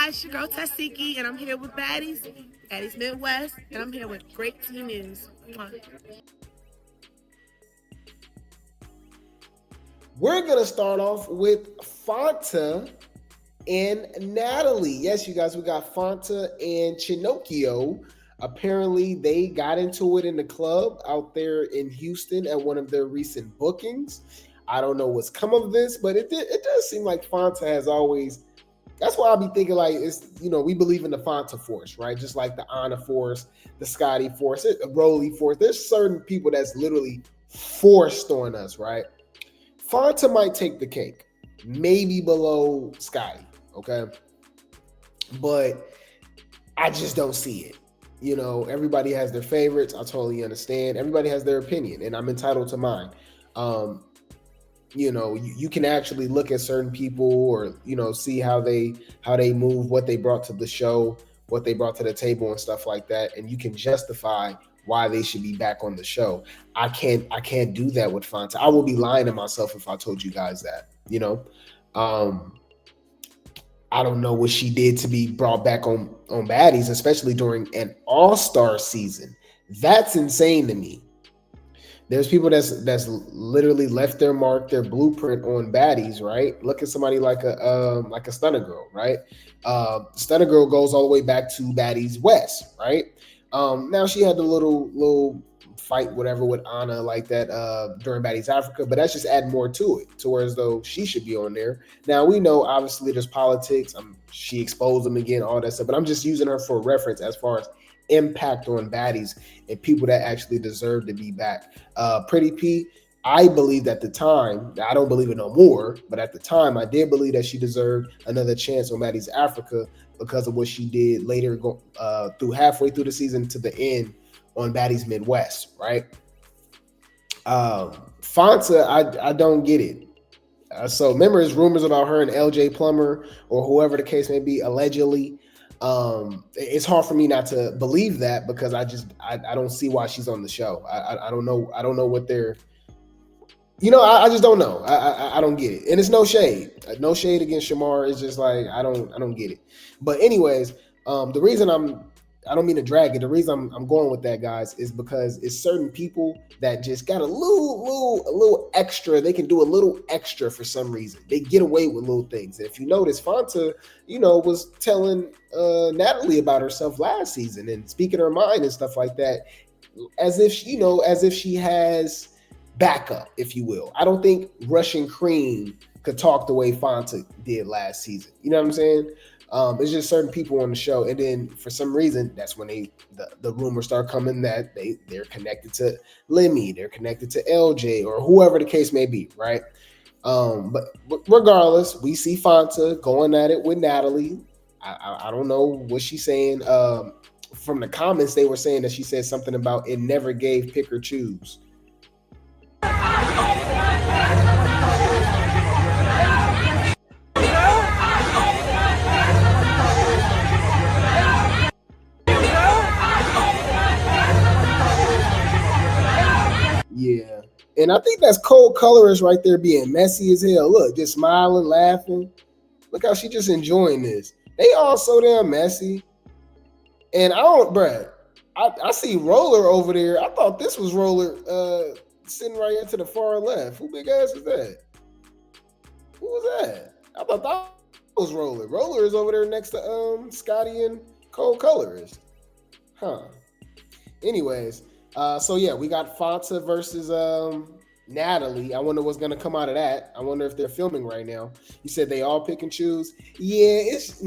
It's your girl Tesehki, and I'm here with Baddies Midwest, and I'm here with Grape News. We're going to start off with Fanta and Natalie. Yes, you guys, we got Fanta and Chinocchio. Apparently, they got into it in the club out there in Houston at one of their recent bookings. I don't know what's come of this, but it does seem like Fanta has always. That's why I'll be thinking like it's, we believe in the Fanta force, right? Just like the Anna force, the Scotty force, the Rolly force. There's certain people that's literally forced on us, right? Fanta might take the cake, maybe below Scotty, okay? But I just don't see it. Everybody has their favorites. I totally understand. Everybody has their opinion, and I'm entitled to mine. You can actually look at certain people or, see how they move, what they brought to the show, what they brought to the table and stuff like that. And you can justify why they should be back on the show. I can't do that with Fanta. I will be lying to myself if I told you guys that, I don't know what she did to be brought back on Baddies, especially during an all-star season. That's insane to me. There's people that's literally left their mark, their blueprint on Baddies, right? Look at somebody like a Stunner Girl, right? Stunner Girl goes all the way back to Baddies West, right? Now she had the little fight, whatever, with Anna like that during Baddies Africa, but that's just adding more to it, to where as though she should be on there. Now we know obviously there's politics. She exposed them again, all that stuff, but I'm just using her for reference as far as impact on Baddies and people that actually deserve to be back. Pretty P, I believed at the time, I don't believe it no more, but at the time I did believe that she deserved another chance on Baddies Africa because of what she did later through halfway through the season to the end on Baddies Midwest, right? Fanta, I don't get it. So remember, there's rumors about her and LJ Plummer or whoever the case may be, allegedly. It's hard for me not to believe that because I don't see why she's on the show. I don't know what they're, I just don't know. I don't get it. And it's no shade against Shamar. It's just like, I don't get it. But anyways, the reason I don't mean to drag it. The reason I'm going with that, guys, is because it's certain people that just got a little extra. They can do a little extra for some reason. They get away with little things. And if you notice, Fanta, was telling Natalie about herself last season and speaking her mind and stuff like that, as if she has backup, if you will. I don't think Russian Cream could talk the way Fanta did last season. You know what I'm saying? It's just certain people on the show, and then for some reason, that's when the rumors start coming that they're connected to Lemmy, they're connected to LJ, or whoever the case may be, right? But regardless, we see Fanta going at it with Natalie. I don't know what she's saying. From the comments, they were saying that she said something about it never gave pick or choose. Yeah. And I think that's cold colorist right there being messy as hell. Look, just smiling, laughing. Look how she just enjoying this. They all so damn messy. And I see Roller over there. I thought this was Roller sitting right here to the far left. Who big ass is that? Who was that? I thought that was Roller. Roller is over there next to Scotty and cold colorist. Huh. Anyways. So yeah, we got Fanta versus Natalie. I wonder what's gonna come out of that. I wonder if they're filming right now. You said they all pick and choose. Yeah, it's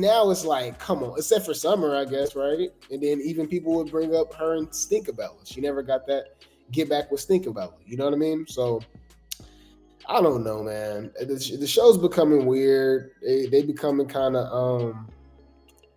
like, come on, except for Summer, I guess, right? And then even people would bring up her and Stinkabella. She never got that get back with Stinkabella. You know what I mean? So I don't know, man. The show's becoming weird. They becoming kind of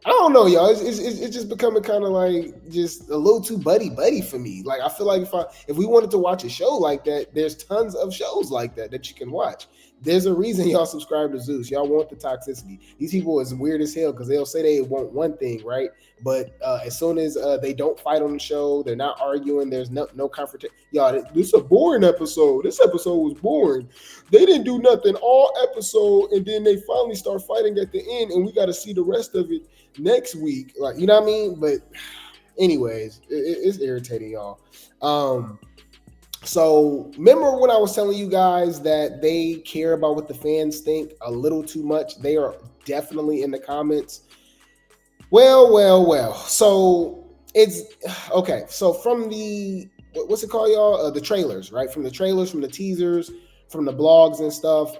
I don't know, y'all. It's just becoming kind of like just a little too buddy for me. Like I feel like if we wanted to watch a show like that, there's tons of shows like that you can watch. There's a reason y'all subscribe to Zeus. Y'all want the toxicity. These people is weird as hell because they'll say they want one thing, right? But as soon as they don't fight on the show, they're not arguing. There's no confrontation. Y'all, this is a boring episode. This episode was boring. They didn't do nothing all episode, and then they finally start fighting at the end, and we got to see the rest of it next week. Like, you know what I mean? But anyways, it's irritating, y'all. So remember when I was telling you guys that they care about what the fans think a little too much? They are definitely in the comments. Well. So it's okay. So from the what's it called, y'all? The trailers, right? From the trailers, from the teasers, from the blogs and stuff.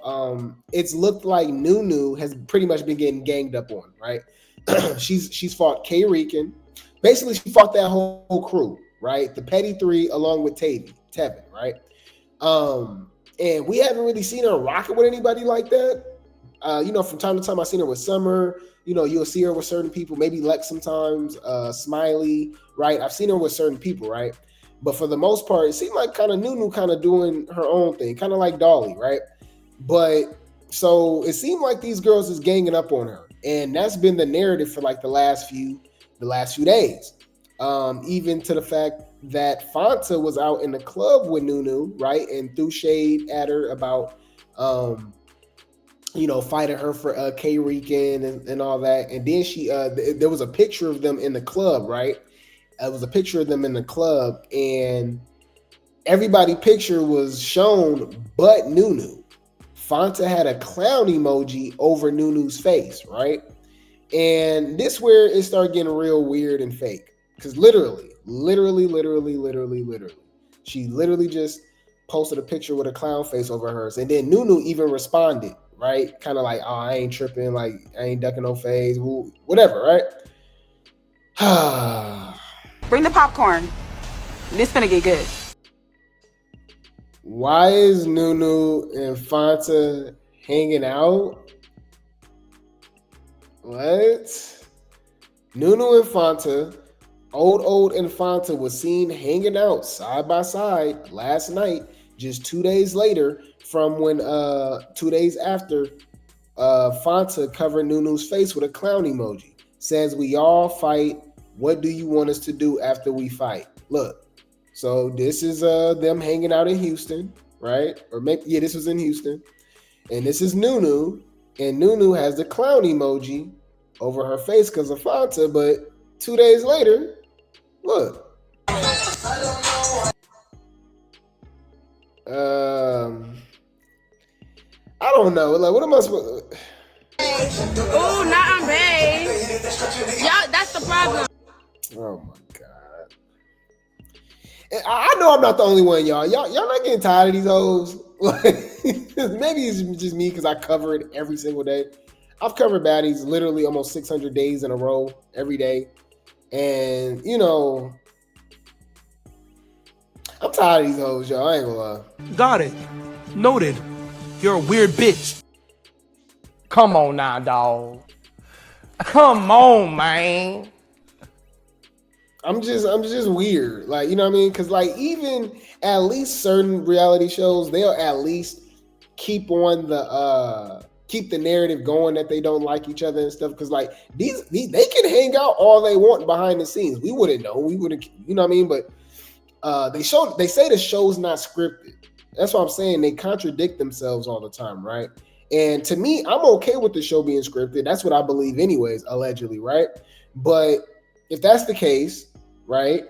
It's looked like Nunu has pretty much been getting ganged up on, right? she's fought K Rican. Basically, she fought that whole crew, right? The Petty Three along with Tevin, right? And we haven't really seen her rocking with anybody like that. From time to time, I've seen her with Summer. You'll see her with certain people, maybe Lex sometimes, Smiley, right? I've seen her with certain people, right? But for the most part, it seemed like kind of Nunu kind of doing her own thing, kind of like Dolly, right? But so it seemed like these girls is ganging up on her. And that's been the narrative for like the last few days. Even to the fact that Fanta was out in the club with Nunu, right? And threw shade at her about, fighting her for K Rican and all that. And then she, there was a picture of them in the club, right? It was a picture of them in the club, and everybody picture was shown but Nunu. Fanta had a clown emoji over Nunu's face, right? And this where it started getting real weird and fake. Because literally, she literally just posted a picture with a clown face over hers. And then Nunu even responded, right? Kind of like, oh, I ain't tripping, like, I ain't ducking no phase, whatever, right? Bring the popcorn. This finna get good. Why is Nunu and Fanta hanging out? What? Nunu and Fanta, old and Fanta was seen hanging out side by side last night, just 2 days later from when 2 days after Fanta covered Nunu's face with a clown emoji. Says, we all fight. What do you want us to do after we fight? Look, so this is them hanging out in Houston, right? This was in Houston. And this is Nunu. And Nunu has the clown emoji over her face because of Fanta. But 2 days later, look. I don't know. Like, what am I supposed to... Oh, not on Bay. Y'all, that's the problem. Oh my God. And I know I'm not the only one, y'all. Y'all not getting tired of these hoes. Maybe it's just me because I cover it every single day. I've covered Baddies literally almost 600 days in a row every day. And, I'm tired of these hoes, y'all. I ain't gonna lie. Got it. Noted. You're a weird bitch. Come on now, dog. Come on, man. I'm just weird. Like, you know what I mean? Because, like, even at least certain reality shows, they'll at least keep the narrative going that they don't like each other and stuff. Because, like, these they can hang out all they want behind the scenes. We wouldn't know. We wouldn't, you know what I mean? But they say the show's not scripted. That's what I'm saying. They contradict themselves all the time, right? And to me, I'm okay with the show being scripted. That's what I believe anyways, allegedly, right? But if that's the case, right?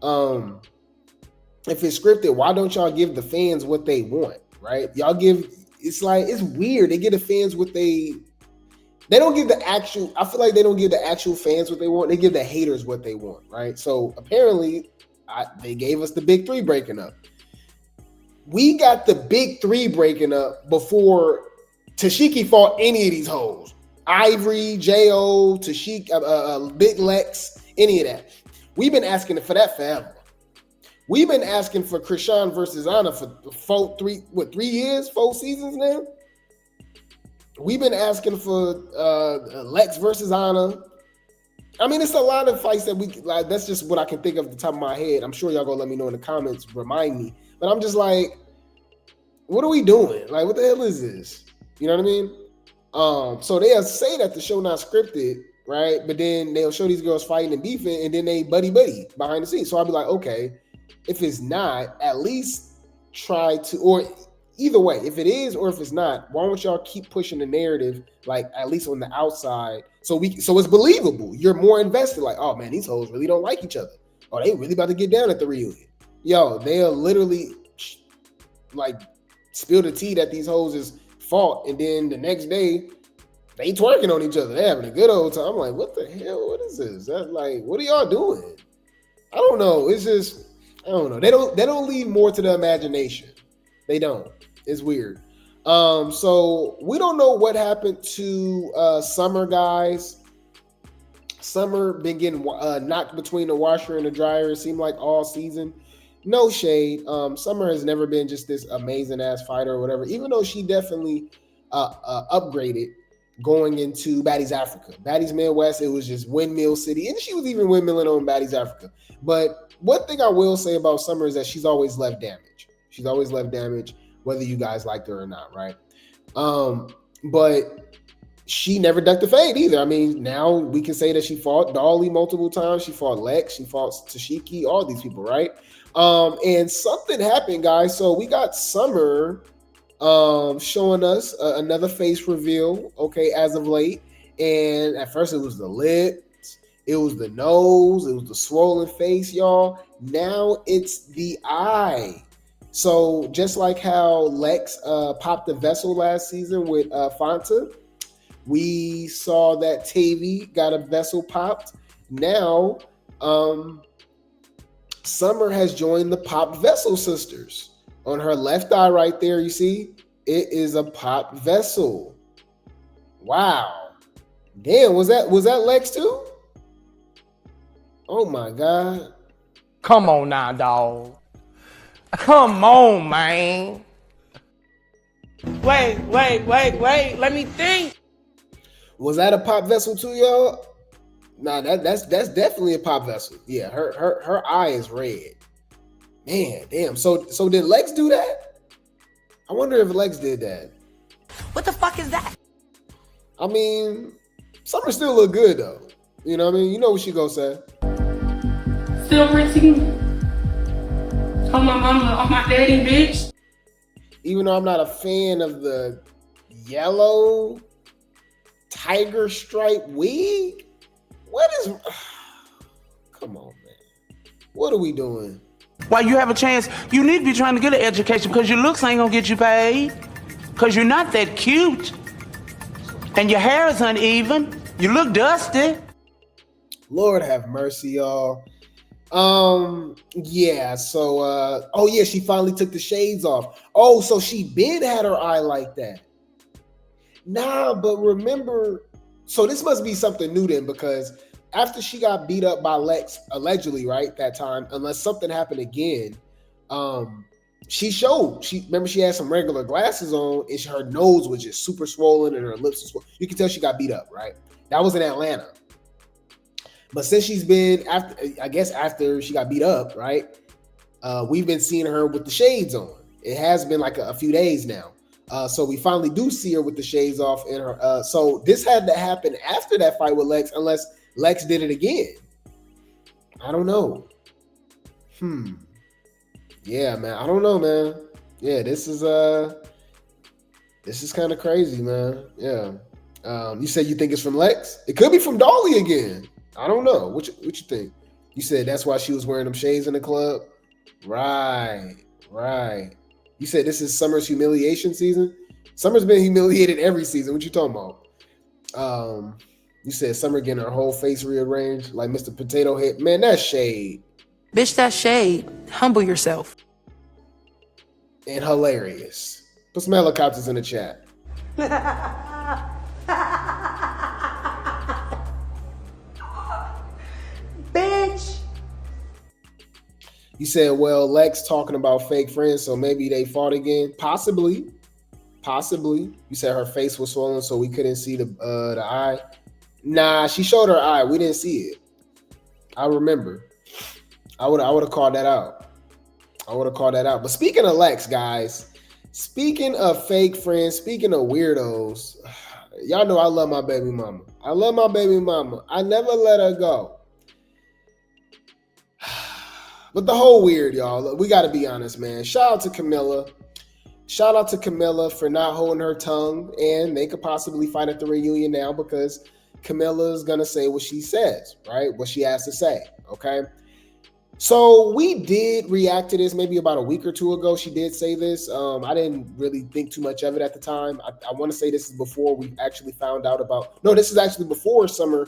If it's scripted, why don't y'all give the fans what they want, right? It's weird. They give the fans what they don't give the actual, I feel like they don't give the actual fans what they want. They give the haters what they want, right? So apparently they gave us the big three breaking up. We got the big three breaking up before Tesehki fought any of these hoes. Ivory, J.O., Tesehki, Big Lex, any of that. We've been asking for that forever. We've been asking for Krishan versus Anna for 3 years, 4 seasons now. We've been asking for Lex versus Anna. I mean, it's a lot of fights that we like. That's just what I can think of at the top of my head. I'm sure y'all gonna let me know in the comments, remind me. But I'm just like, what are we doing? Like, what the hell is this? You know what I mean? So they'll say that the show not scripted, right? But then they'll show these girls fighting and beefing, and then they buddy behind the scenes. So I'll be like, okay, if it's not, at least try to, or either way, if it is or if it's not, why don't y'all keep pushing the narrative, like at least on the outside, so it's believable. You're more invested, like, oh man, these hoes really don't like each other. Oh, they really about to get down at the reunion. Yo, they'll literally like spill the tea that these hoes is fought, and then the next day they twerking on each other. They having a good old time. I'm like, what the hell? What is this? That's like, what are y'all doing? I don't know. It's just, I don't know. They don't leave more to the imagination. They don't. It's weird. So we don't know what happened to Summer, guys. Summer been getting knocked between the washer and the dryer, it seemed like all season. No shade. Summer has never been just this amazing ass fighter or whatever, even though she definitely upgraded going into Baddies Africa. Baddies Midwest, it was just Windmill City, and she was even windmilling on Baddies Africa. But one thing I will say about Summer is that she's always left damage. She's always left damage, whether you guys liked her or not, right? But she never ducked the fade either. I mean, now we can say that she fought Dolly multiple times. She fought Lex. She fought Tesehki, all these people, right? And something happened, guys. So we got Summer showing us another face reveal, okay, as of late. And at first it was the lips, it was the nose, it was the swollen face, y'all. Now it's the eye. So just like how Lex popped the vessel last season with Fanta, we saw that Tavy got a vessel popped. Now, Summer has joined the Popped Vessel Sisters. On her left eye right there, you see, it is a popped vessel. Wow. Damn, was that Lex too? Oh my God. Come on now, dog. Come on, man. Wait. Let me think. Was that a pop vessel too, y'all? Nah, that's definitely a pop vessel. Yeah, her eye is red. Man, damn. So did Lex do that? I wonder if Lex did that. What the fuck is that? I mean, Summer still look good though. You know what I mean? You know what she gonna say. Silver team. On my mama, on my daddy, bitch. Even though I'm not a fan of the yellow tiger stripe wig, what is? Come on, man. What are we doing? While you have a chance, you need to be trying to get an education because your looks ain't gonna get you paid. Because you're not that cute. And your hair is uneven. You look dusty. Lord have mercy, y'all. Yeah, so oh yeah, she finally took the shades off. Oh, so she been had her eye like that. Nah, but remember, so this must be something new then, because after she got beat up by Lex, allegedly, right, that time, unless something happened again, she remember she had some regular glasses on, and her nose was just super swollen and her lips were swollen. You can tell she got beat up, right? That was in Atlanta. But since she's been after she got beat up, right? We've been seeing her with the shades on. It has been like a few days now. So we finally do see her with the shades off in her. So this had to happen after that fight with Lex, unless Lex did it again. I don't know. Yeah, man. I don't know, man. Yeah, this is kind of crazy, man. Yeah. You said you think it's from Lex? It could be from Dolly again. I don't know. What you think? You said that's why she was wearing them shades in the club? Right. You said this is Summer's humiliation season? Summer's been humiliated every season. What you talking about? You said Summer getting her whole face rearranged like Mr. Potato Head. Man, that's shade. Bitch, that's shade. Humble yourself. And hilarious. Put some helicopters in the chat. Bitch. You said, well, Lex talking about fake friends, so maybe they fought again. Possibly. You said her face was swollen, so we couldn't see the eye. Nah, she showed her eye. We didn't see it. I remember. I would have called that out. But speaking of Lex, guys, Speaking of fake friends, speaking of weirdos, y'all know I love my baby mama. I love my baby mama. I never let her go. But the whole weird, y'all. We got to be honest, man. Shout out to Camilla. Shout out to Camilla for not holding her tongue, and they could possibly fight at the reunion now because Camilla is going to say what she says, right? What she has to say, okay? So we did react to this maybe about a week or two ago. She did say this. I didn't really think too much of it at the time. I want to say this is before we actually found out about... No, this is actually before Summer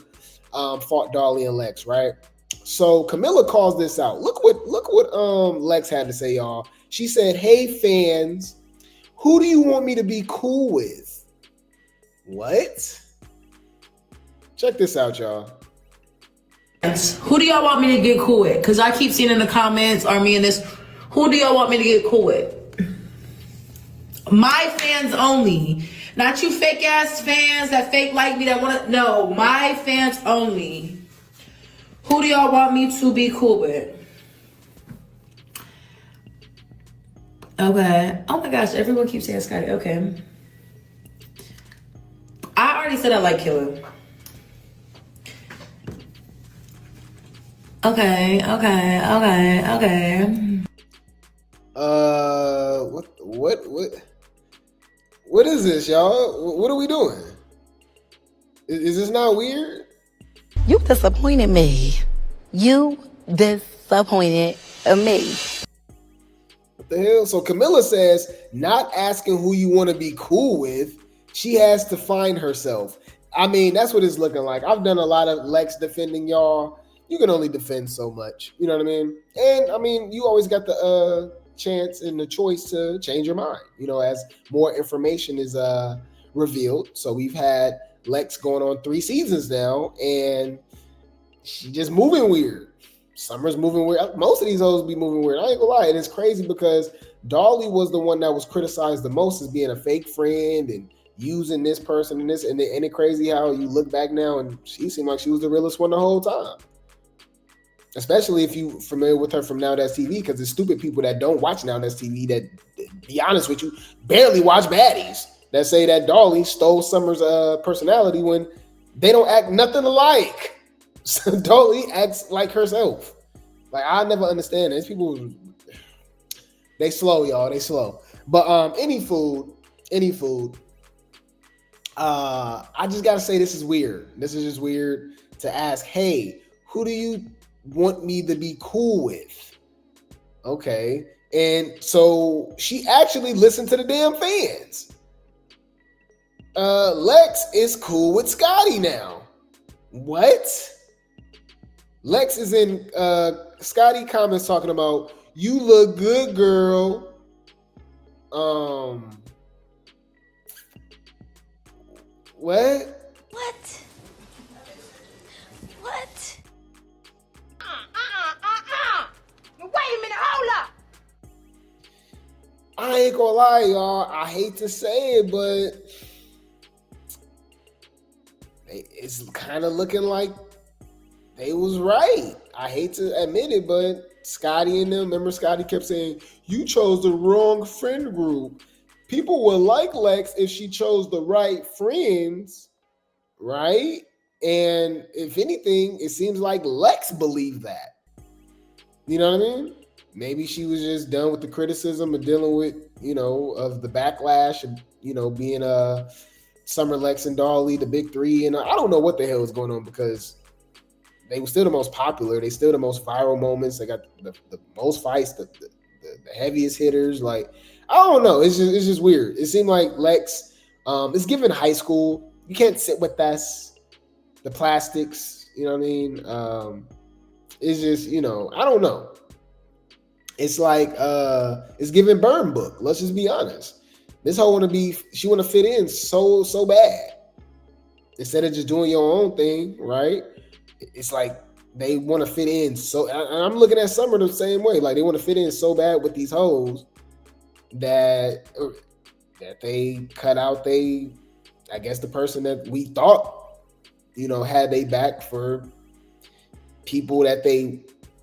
fought Dolly and Lex, right? So Camilla calls this out. Look what Lex had to say, y'all. She said, "Hey fans, who do you want me to be cool with?" What? Check this out, y'all. Who do y'all want me to get cool with? Because I keep seeing in the comments, Army and this, who do y'all want me to get cool with? My fans only. Not you fake ass fans that fake like me that want to. No, my fans only. Who do y'all want me to be cool with? Okay. Oh my gosh, everyone keeps saying Scotty. Okay. I already said I like Killer. Okay. What is this, y'all? What are we doing? Is this not weird? You disappointed me. You disappointed me. What the hell? So Camilla says, not asking who you want to be cool with, she has to find herself. I mean, that's what it's looking like. I've done a lot of Lex defending y'all. You can only defend so much. You know what I mean? And I mean, you always got the chance and the choice to change your mind, you know, as more information is revealed. So we've had Lex going on 3 seasons now, and she just moving weird. Summer's moving weird. Most of these hoes be moving weird. I ain't gonna lie. And it's crazy because Dolly was the one that was criticized the most as being a fake friend and using this person and this. And it's crazy how you look back now and she seemed like she was the realest one the whole time. Especially if you familiar with her from Now That's TV, because there's stupid people that don't watch Now That's TV that, be honest with you, barely watch Baddies, that say that Dolly stole Summer's personality when they don't act nothing alike. So Dolly acts like herself. Like, I never understand it. These people, they slow, y'all. They slow. But any food. I just gotta say this is weird. This is just weird to ask, hey, who do you want me to be cool with? Okay. And so she actually listened to the damn fans. Lex is cool with Scotty now. What? Lex is in Scotty comments talking about, you look good, girl. What? Wait a minute, hold up. I ain't gonna lie, y'all. I hate to say it, but it's kind of looking like they was right. I hate to admit it, but Scotty and them, remember Scotty kept saying, you chose the wrong friend group. People would like Lex if she chose the right friends, right? And if anything, it seems like Lex believed that. You know what I mean? Maybe she was just done with the criticism of dealing with, you know, of the backlash and, you know, being Summer, Lex, and Dolly, the big three. And I don't know what the hell is going on because they were still the most popular. They still the most viral moments. They got the most fights, the heaviest hitters. Like, I don't know. It's just weird. It seemed like Lex is given high school. You can't sit with us, the plastics. You know what I mean? It's just, you know, I don't know. It's like it's giving burn book. Let's just be honest. This whole she want to fit in so bad. Instead of just doing your own thing, right? It's like they want to fit in. So I'm looking at Summer the same way. Like, they want to fit in so bad with these hoes that they cut out I guess the person that we thought, you know, had they back for people that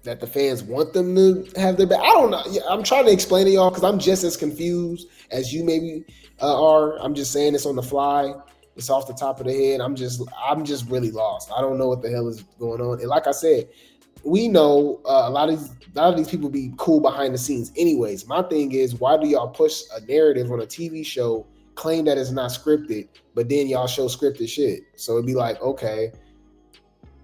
that the fans want them to have their back. I don't know. I'm trying to explain to y'all because I'm just as confused as you maybe are. I'm just saying this on the fly. It's off the top of the head. I'm just really lost. I don't know what the hell is going on. And like I said, we know a lot of these people be cool behind the scenes. Anyways, my thing is, why do y'all push a narrative on a TV show, claim that it's not scripted, but then y'all show scripted shit? So it'd be like, okay.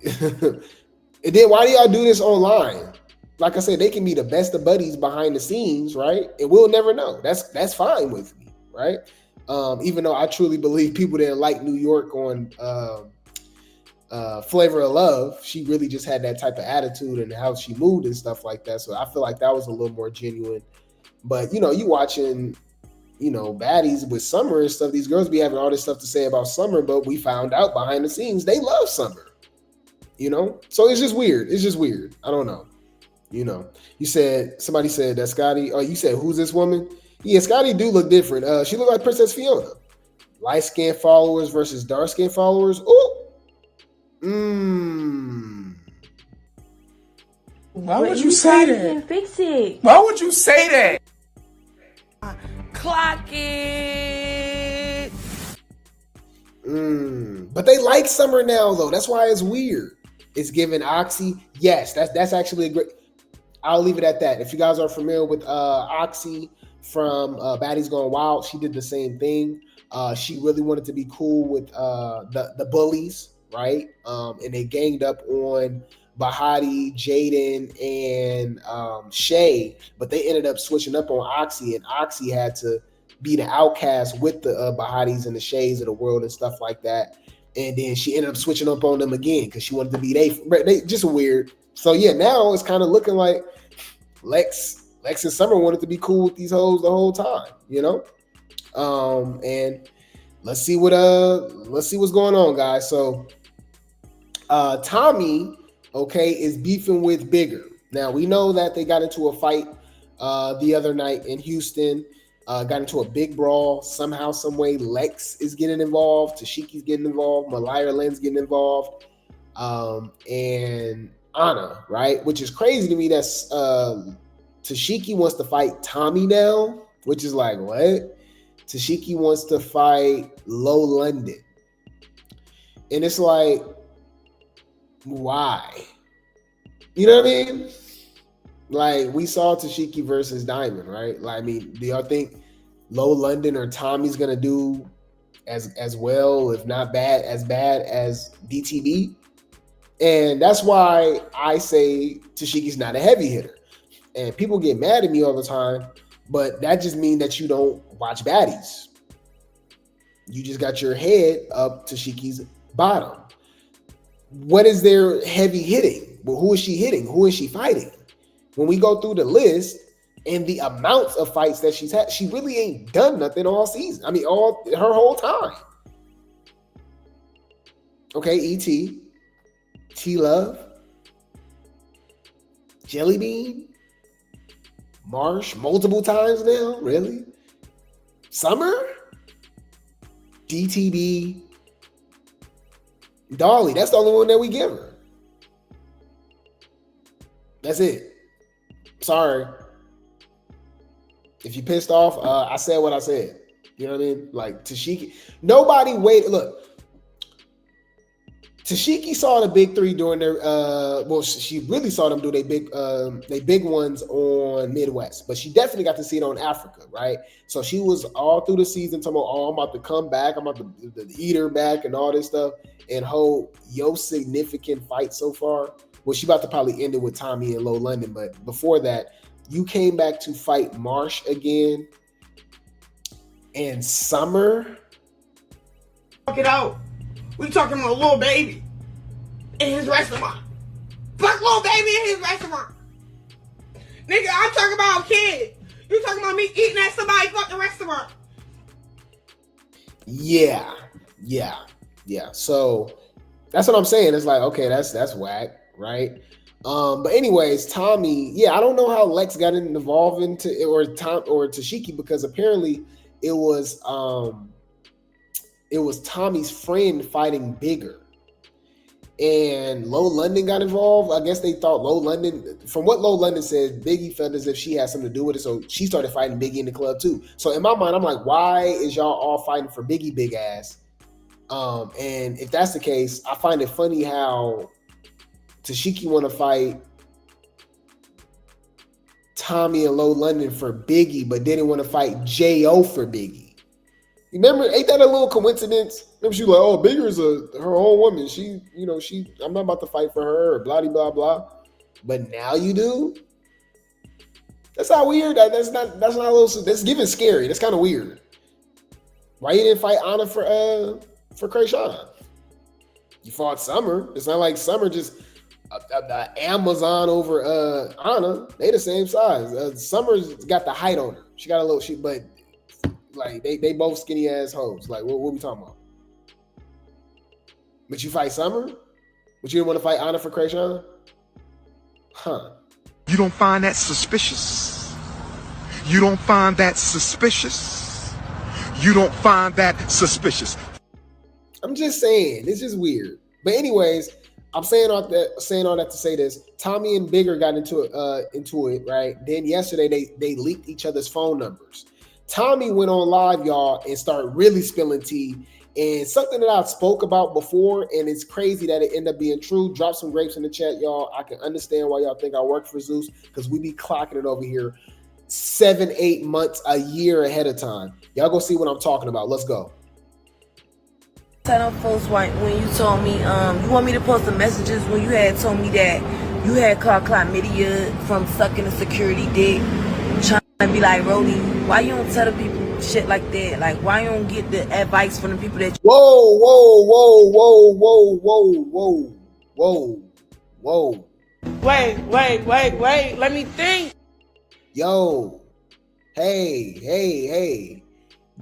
And then why do y'all do this online? Like I said, they can be the best of buddies behind the scenes, right? And we'll never know. That's fine with me, right? Even though I truly believe people didn't like New York on Flavor of Love, she really just had that type of attitude and how she moved and stuff like that. So I feel like that was a little more genuine. But you watching, Baddies with Summer and stuff. These girls be having all this stuff to say about Summer, but we found out behind the scenes they love Summer. So it's just weird. I don't know. Somebody said that Scotty. Oh, you said who's this woman? Yeah, Scotty do look different. She look like Princess Fiona. Light skin followers versus dark skin followers. Why would you say that? Fix it. Why would you say that? Clock it. But they like Summer now, though. That's why it's weird. It's giving Oxy. Yes, that's actually a great. I'll leave it at that. If you guys are familiar with Oxy from Baddies Gone Wild, she did the same thing. She really wanted to be cool with the bullies, right? And they ganged up on Bahati, Jaden, and Shay, but they ended up switching up on Oxy, and Oxy had to be the outcast with the Bahatis and the Shays of the world and stuff like that. And then she ended up switching up on them again because she wanted to be they just weird. So yeah, now it's kind of looking like Lex and Summer wanted to be cool with these hoes the whole time, And let's see what's going on, guys. So Tommie, is beefing with Bigger. Now we know that they got into a fight the other night in Houston. Got into a big brawl. Somehow, some way, Lex is getting involved. Tesehki's getting involved. Malaya Lynn's getting involved. And Anna, right? Which is crazy to me. That's Tesehki wants to fight Tommie now, which is like, what? Tesehki wants to fight Low London. And it's like, why? You know what I mean? Like, we saw Tesehki versus Diamond, right? Like, I mean, do y'all think Low London or Tommie's gonna do as well, if not as bad as DTB? And that's why I say Tesehki's not a heavy hitter. And people get mad at me all the time, but that just means that you don't watch Baddies. You just got your head up Tesehki's bottom. What is their heavy hitting? Well, who is she hitting? Who is she fighting? When we go through the list and the amounts of fights that she's had, she really ain't done nothing all season. I mean, her whole time. Okay, E.T., T-Love, Jelly Bean, Marsh, multiple times now, really? Summer, DTB, Dolly. That's the only one that we give her. That's it. Sorry. If you pissed off, I said what I said. You know what I mean? Like, Tesehki. Nobody waited. Look, Tesehki saw the big three during their she really saw them do they big ones on Midwest, but she definitely got to see it on Africa, right? So she was all through the season talking about, I'm about to come back, I'm about to eat her back and all this stuff, and hold your significant fight so far. Well, she about to probably end it with Tommie and Low London, but before that, you came back to fight Marsh again and Summer. Fuck it out. We talking about Lil Baby in his restaurant. Fuck Lil Baby in his restaurant. Nigga, I'm talking about a kid. You talking about me eating at somebody's fucking restaurant. Yeah. So that's what I'm saying. It's like, okay, that's whack, right? But anyways, Tommie, I don't know how Lex got involved into it, or Tesehki, because apparently it was Tommie's friend fighting Bigger. and Low London got involved. I guess they thought Low London, from what Low London said, Biggie felt as if she had something to do with it, so she started fighting Biggie in the club too. So in my mind, I'm like, why is y'all all fighting for Biggie big ass? And if that's the case, I find it funny how Tesehki want to fight Tommie and Low London for Biggie, but didn't want to fight J.O. for Biggie. Remember, ain't that a little coincidence? Remember, she was like, oh, Bigger is her own woman. I'm not about to fight for her, or blah, blah, blah. But now you do? That's not weird. That's not a little, that's giving scary. That's kind of weird. Why you didn't fight Anna for Krayshawn? You fought Summer. It's not like Summer just Amazon over Anna. They the same size. Summer's got the height on her. She got a little but like they both skinny ass hoes. Like what we talking about? But you fight Summer? But you didn't want to fight Anna for Krayshawn? Huh. You don't find that suspicious? You don't find that suspicious? You don't find that suspicious? I'm just saying, it's just weird. But anyways, I'm saying all that to say this. Tommie and Bigger got into it, right? Then yesterday they leaked each other's phone numbers. Tommie went on live, y'all, and started really spilling tea. And something that I spoke about before, and it's crazy that it ended up being true. Drop some grapes in the chat, y'all. I can understand why y'all think I work for Zeus, because we be clocking it over here 7-8 months, a year ahead of time. Y'all go see what I'm talking about. Let's go. Tell them folks when you told me, you want me to post the messages when you had told me that you had caught chlamydia from sucking a security dick, trying to be like, Rolly, why you don't tell the people shit like that? Like, why you don't get the advice from the people that you... Whoa. Wait. Let me think. Yo. Hey.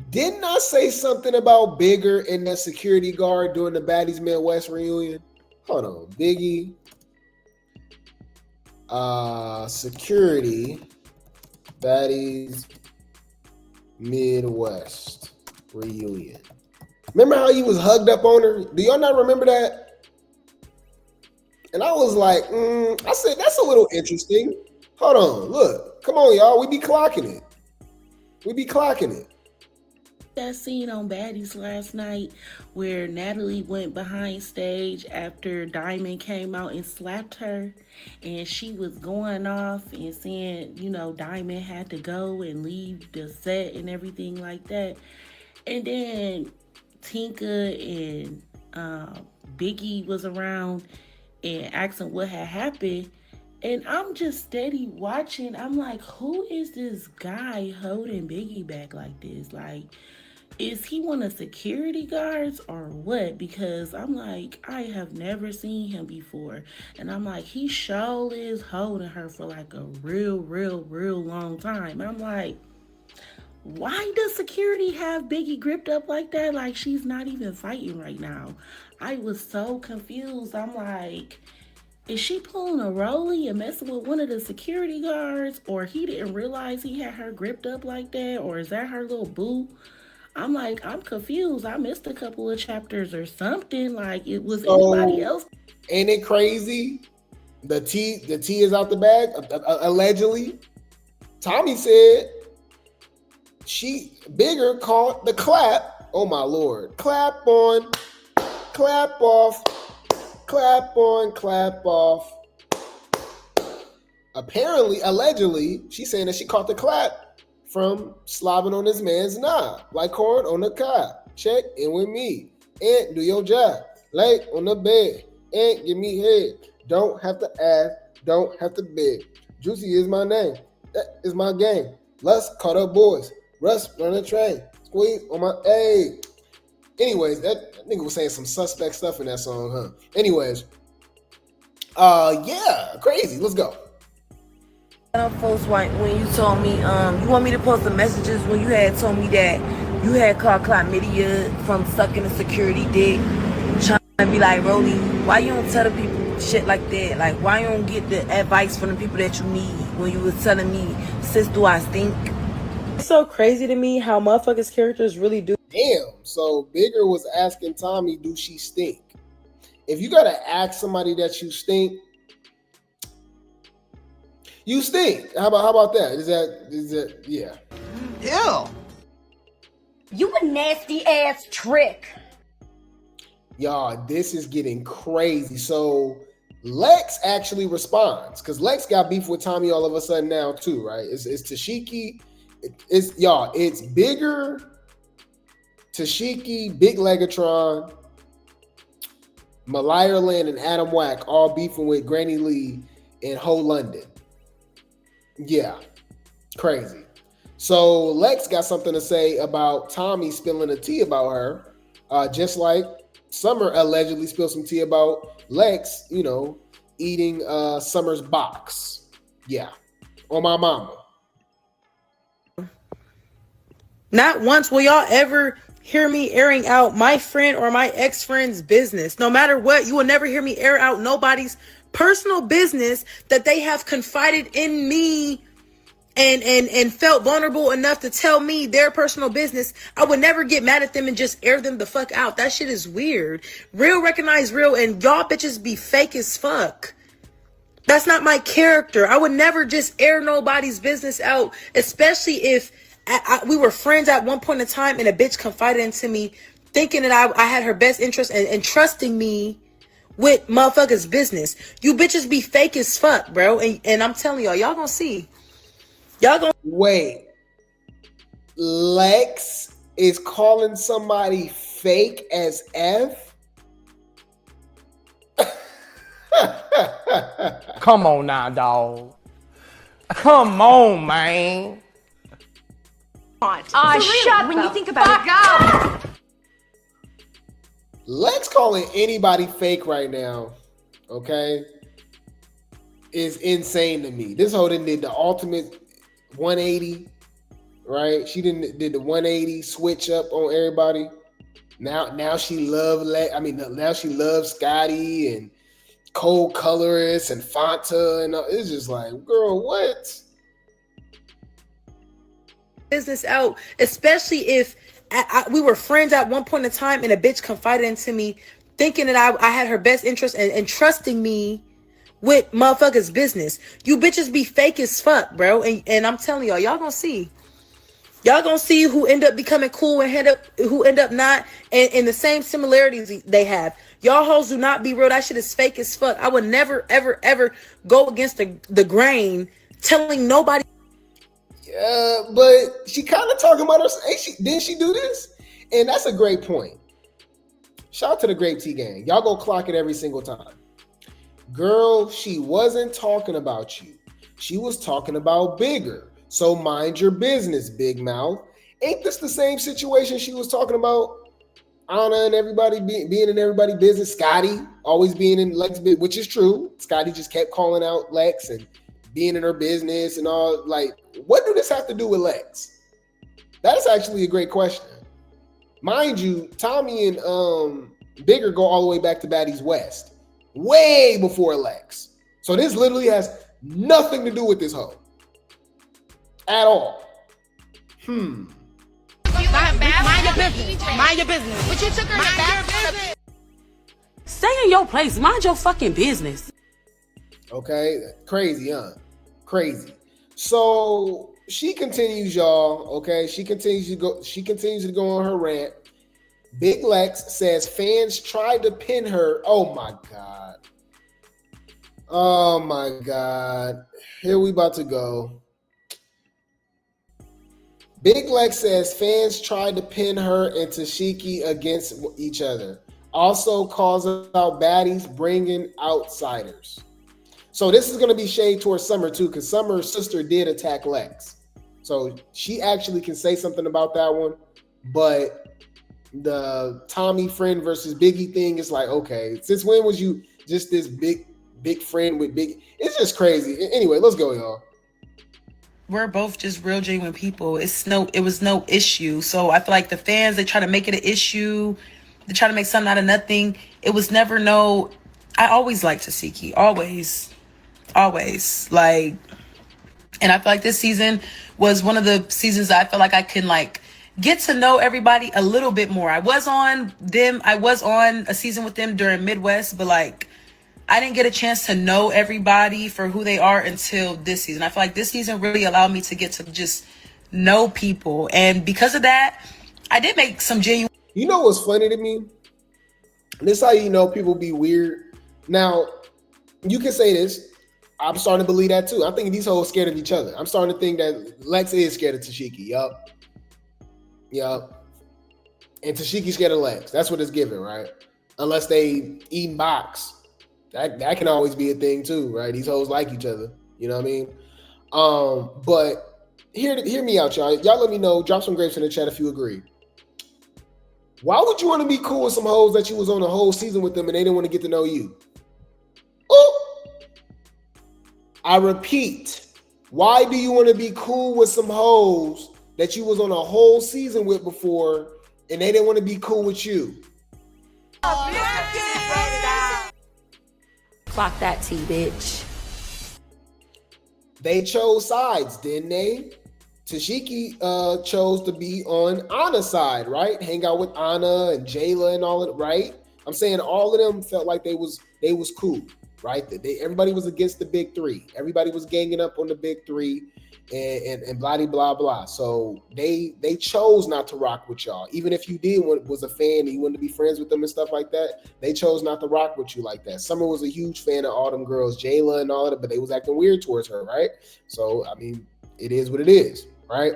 Didn't I say something about Bigger and that security guard during the Baddies Midwest reunion? Hold on. Biggie. Security. Baddies Midwest reunion. Remember how he was hugged up on her? Do y'all not remember that? And I was like, I said, that's a little interesting. Hold on. Look. Come on, y'all. We be clocking it. That scene on Baddies last night where Natalie went behind stage after Diamond came out and slapped her, and she was going off and saying, Diamond had to go and leave the set and everything like that. And then Tinka and Biggie was around and asking what had happened. And I'm just steady watching. I'm like, who is this guy holding Biggie back like this? Like, is he one of security guards or what? Because I'm like, I have never seen him before. And I'm like, he sure is holding her for like a real long time. And I'm like, why does security have Biggie gripped up like that? Like, she's not even fighting right now. I was so confused. I'm like, is she pulling a Rolly and messing with one of the security guards? Or he didn't realize he had her gripped up like that? Or is that her little boo? I'm like, I'm confused. I missed a couple of chapters or something. Like, it was anybody else. Ain't it crazy? The tea is out the bag, allegedly. Tommie said Bigger caught the clap. Oh my Lord. Clap on, clap off, clap on, clap off. Apparently, allegedly, she's saying that she caught the clap from slobbing on this man's knob, like corn on the cob. Check in with me and do your job. Lay on the bed and give me head. Don't have to ask, don't have to beg. Juicy is my name. That is my game. Lust caught up boys. Russ run a train. Squeeze on my A. Anyways, that nigga was saying some suspect stuff in that song, huh? Anyways, yeah, crazy. Let's go. Folks, when you told me, you want me to post the messages when you had told me that you had caught chlamydia from sucking a security dick, trying to be like, Rolly, why you don't tell the people shit like that? Like, why you don't get the advice from the people that you need when you was telling me, sis, do I stink? It's so crazy to me how motherfuckers' characters really do. Damn, so Bigger was asking Tommie, do she stink? if you gotta ask somebody that you stink, you stink. How about that? Is that yeah? Ew. You a nasty ass trick. Y'all, this is getting crazy. So Lex actually responds because Lex got beef with Tommie all of a sudden now too, right? It's Tesehki. It's Bigger, Tesehki, Big Legatron, Malierland, and Adam Wack all beefing with Granny Lee in Ho London. Yeah, crazy. So Lex got something to say about Tommie spilling the tea about her, just like Summer allegedly spilled some tea about Lex, eating Summer's box. Yeah, on my mama. Not once will y'all ever hear me airing out my friend or my ex-friend's business. No matter what, you will never hear me air out nobody's personal business that they have confided in me and felt vulnerable enough to tell me their personal business. I would never get mad at them and just air them the fuck out. That shit is weird. Real recognize real, and y'all bitches be fake as fuck. That's not my character. I would never just air nobody's business out, especially if we were friends at one point in time and a bitch confided into me thinking that I had her best interest and trusting me with motherfuckers' business. You bitches be fake as fuck, bro. And I'm telling y'all gonna see. Y'all gonna wait. Lex is calling somebody fake as F? Come on now, dog. Come on, man. Shut when you think about it. Lex calling anybody fake right now, okay, is insane to me. This hoe did the ultimate 180, right? She did the 180 switch up on everybody. Now she now she loves Scotty and Cold Colorist and Fanta, and it's just like, girl, what? business out, especially if we were friends at one point in time and a bitch confided into me thinking that I had her best interest and trusting me with motherfuckers' business. You bitches be fake as fuck, bro. And I'm telling y'all gonna see. Y'all gonna see who end up becoming cool and who end up not, and the same similarities they have. Y'all hoes do not be real. That shit is fake as fuck. I would never, ever, ever go against the grain telling nobody. Yeah, but she kind of talking about her. Didn't she do this? And that's a great point. Shout out to the Grape Tea gang. Y'all go clock it every single time. Girl, she wasn't talking about you. She was talking about Bigger. So mind your business, big mouth. Ain't this the same situation she was talking about? Anna and everybody being in everybody's business. Scotty always being in Lex's business, which is true. Scotty just kept calling out Lex and being in her business and all. Like, what do this have to do with Lex? That is actually a great question. Mind you, Tommie and Bigger go all the way back to Baddies West, way before Lex. So this literally has nothing to do with this hoe at all. Mind your business. Mind your business. But you took her to bathroom. Stay in your place. Mind your fucking business. Okay, crazy, huh? Crazy. So she continues, y'all. Okay, she continues to go on her rant. Big Lex says fans tried to pin her. Oh my god. Oh my god. Here we about to go. Big Lex says fans tried to pin her and Tesehki against each other. Also calls out Baddies bringing outsiders. So this is going to be shade towards Summer too, because Summer's sister did attack Lex. So she actually can say something about that one. But the Tommie friend versus Biggie thing is like, okay, since when was you just this big friend with Biggie? It's just crazy. Anyway, let's go, y'all. We're both just real genuine people. It was no issue. So I feel like the fans, they try to make it an issue. They try to make something out of nothing. It was never no. I always liked Tesehki. Always. Like, and I feel like this season was one of the seasons I feel like I can like get to know everybody a little bit more. I was on a season with them during Midwest, but like I didn't get a chance to know everybody for who they are until this season. I feel like this season really allowed me to get to just know people. And because of that, I did make some genuine. You know what's funny to me? This is how you know people be weird. Now, you can say this. I'm starting to believe that too. I'm thinking these hoes scared of each other. I'm starting to think that Lex is scared of Tesehki. Yup. And Tesehki's scared of Lex. That's what it's giving, right? Unless they eat box. That can always be a thing too, right? These hoes like each other. You know what I mean? But hear me out, y'all. Y'all let me know. Drop some grapes in the chat if you agree. Why would you want to be cool with some hoes that you was on a whole season with them and they didn't want to get to know you? Oh, I repeat. Why do you want to be cool with some hoes that you was on a whole season with before and they didn't want to be cool with you? Clock that T, bitch. They chose sides, didn't they? Tesehki chose to be on Anna's side, right? Hang out with Anna and Jayla and all of it, right? I'm saying all of them felt like they was cool, right? Everybody was against the big three. Everybody was ganging up on the big three and blah blah blah. So they chose not to rock with y'all. Even if you was a fan and you wanted to be friends with them and stuff like that, they chose not to rock with you like that. Summer was a huge fan of all them girls, Jayla and all of it, but they was acting weird towards her, right? So I mean, it is what it is, right?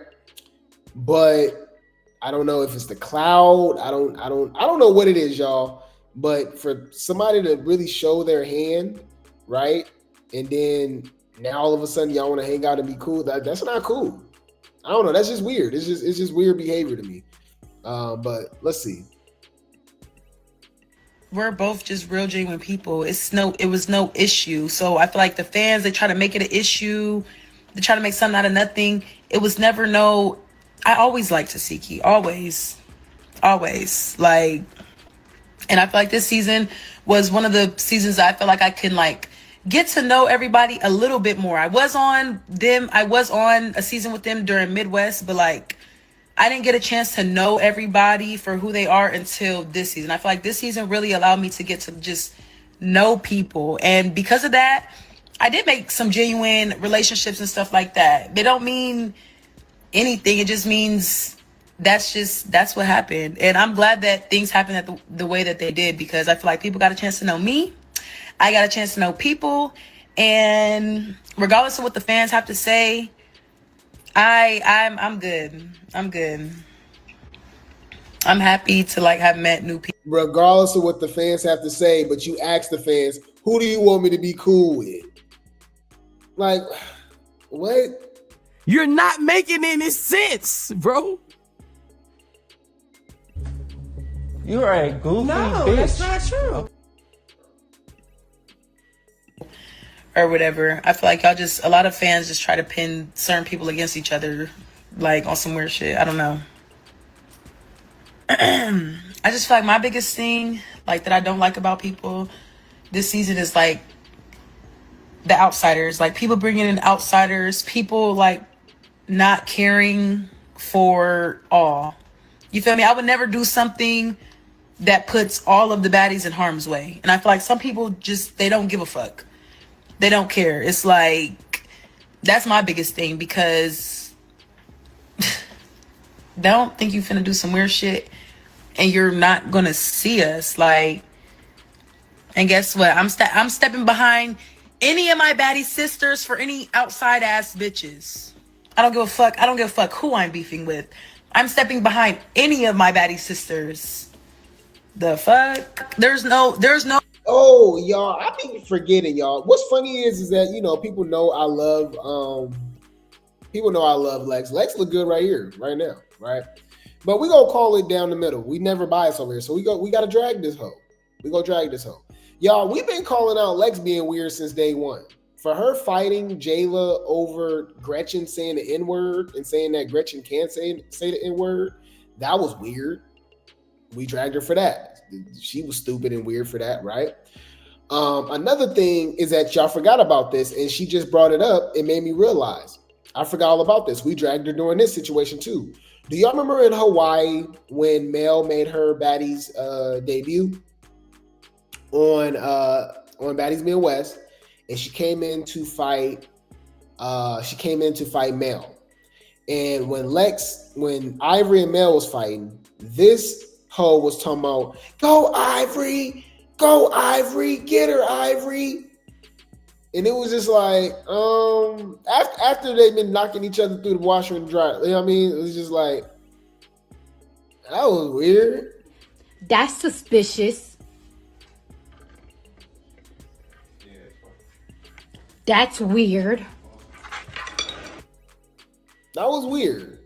But I don't know if it's the cloud. I don't know what it is, y'all. But for somebody to really show their hand, right? And then now all of a sudden y'all want to hang out and be cool. That's not cool. I don't know. That's just weird. It's just weird behavior to me. But let's see. We're both just real genuine people. It was no issue. So I feel like the fans, they try to make it an issue. They try to make something out of nothing. It was never no. I always liked Tesehki. Always. Like, and I feel like this season was one of the seasons that I feel like I can like get to know everybody a little bit more. I was on a season with them during Midwest, but like I didn't get a chance to know everybody for who they are until this season. I feel like this season really allowed me to get to just know people. And because of that, I did make some genuine relationships and stuff like that. They don't mean anything. It just means that's what happened. And I'm glad that things happened the way that they did, because I feel like people got a chance to know me. I got a chance to know people. And regardless of what the fans have to say, I'm good. I'm good. I'm happy to like have met new people. Regardless of what the fans have to say, but you ask the fans, who do you want me to be cool with? Like, what? You're not making any sense, bro. You're a goofy bitch. That's not true. Or whatever. I feel like a lot of fans just try to pin certain people against each other, like on some weird shit. I don't know. I just feel like my biggest thing, like that I don't like about people this season is like the outsiders, like people bringing in outsiders, people like not caring for all. You feel me? I would never do something that puts all of the baddies in harm's way. And I feel like some people just, they don't give a fuck. They don't care. It's like, that's my biggest thing, because don't think you finna do some weird shit and you're not gonna see us. Like, and guess what? I'm stepping behind any of my baddie sisters for any outside ass bitches. I don't give a fuck. I don't give a fuck who I'm beefing with. I'm stepping behind any of my baddie sisters. The fuck? There's no. Oh, y'all, I be forgetting, y'all. What's funny is that, you know, people know I love Lex. Lex look good right here, right now, right? But we gonna call it down the middle. We never bias over here, so we gotta drag this hoe. We gonna drag this hoe. Y'all, we've been calling out Lex being weird since day one. For her fighting Jayla over Gretchen saying the N-word and saying that Gretchen can't say the N-word, that was weird. We dragged her for that. She was stupid and weird for that, right? Another thing is that y'all forgot about this, and she just brought it up. It made me realize I forgot all about this. We dragged her during this situation too. Do y'all remember in Hawaii when Mel made her Baddies debut on Baddies Midwest, and she came in to fight Mel. And when Ivory and Mel was fighting, this hoe was talking about, go Ivory, get her Ivory. And it was just like, after they've been knocking each other through the washer and dryer, you know what I mean? It was just like, that was weird. That's suspicious. That's weird. That was weird.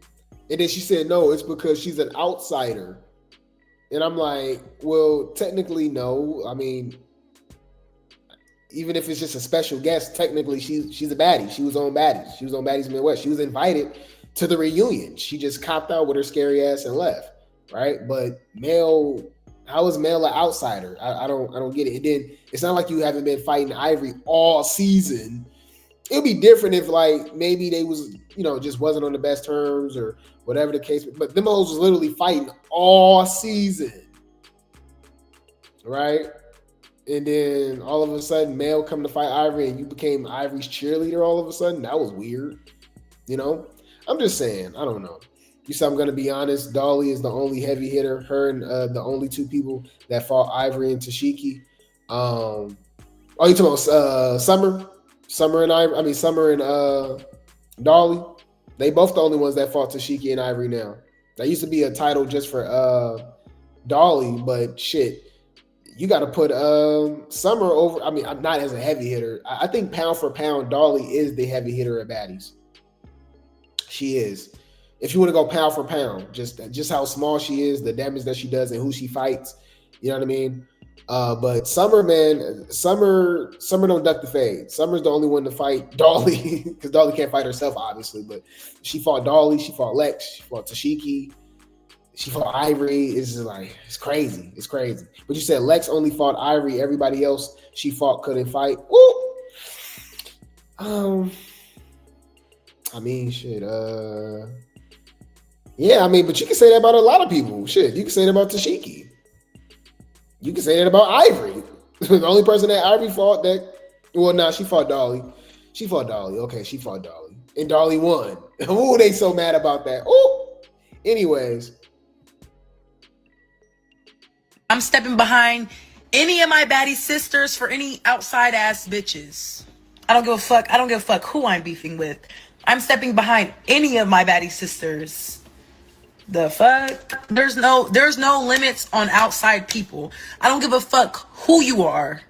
And then she said, no, it's because she's an outsider. And I'm like, well, technically, no. I mean, even if it's just a special guest, technically she's a baddie. She was on Baddies. She was on Baddies Midwest. She was invited to the reunion. She just copped out with her scary ass and left, right? But Mel, how is Mel an outsider? I don't get it. And then it's not like you haven't been fighting Ivory all season. It'd be different if like maybe they was, just wasn't on the best terms or whatever the case. But them hoes was literally fighting all season, right? And then all of a sudden, Mel come to fight Ivory, and you became Ivory's cheerleader all of a sudden. That was weird. I'm just saying. I don't know. You said I'm going to be honest. Dolly is the only heavy hitter. Her and the only two people that fought Ivory and Tesehki. You talking about Summer? Summer and Dolly. They both the only ones that fought Tesehki and Ivory now. That used to be a title just for Dolly, but shit. You got to put Summer over. I mean, I'm not as a heavy hitter. I think pound for pound, Dolly is the heavy hitter at Baddies. She is. If you want to go pound for pound, just how small she is, the damage that she does, and who she fights. You know what I mean? But Summer, man, Summer don't duck the fade. Summer's the only one to fight Dolly because Dolly can't fight herself, obviously. But she fought Dolly, she fought Lex, she fought Tesehki. She fought Ivory. It's just like, it's crazy. It's crazy. But you said Lex only fought Ivory. Everybody else she fought couldn't fight. Woo! I mean, shit. Yeah, I mean, but you can say that about a lot of people. Shit, you can say that about Tesehki. You can say that about Ivory. The only person that Ivory fought she fought Dolly. She fought Dolly. Okay, she fought Dolly. And Dolly won. Ooh, they so mad about that. Ooh! Anyways. I'm stepping behind any of my baddie sisters for any outside ass bitches. I don't give a fuck. I don't give a fuck who I'm beefing with. I'm stepping behind any of my baddie sisters. The fuck? There's no limits on outside people. I don't give a fuck who you are.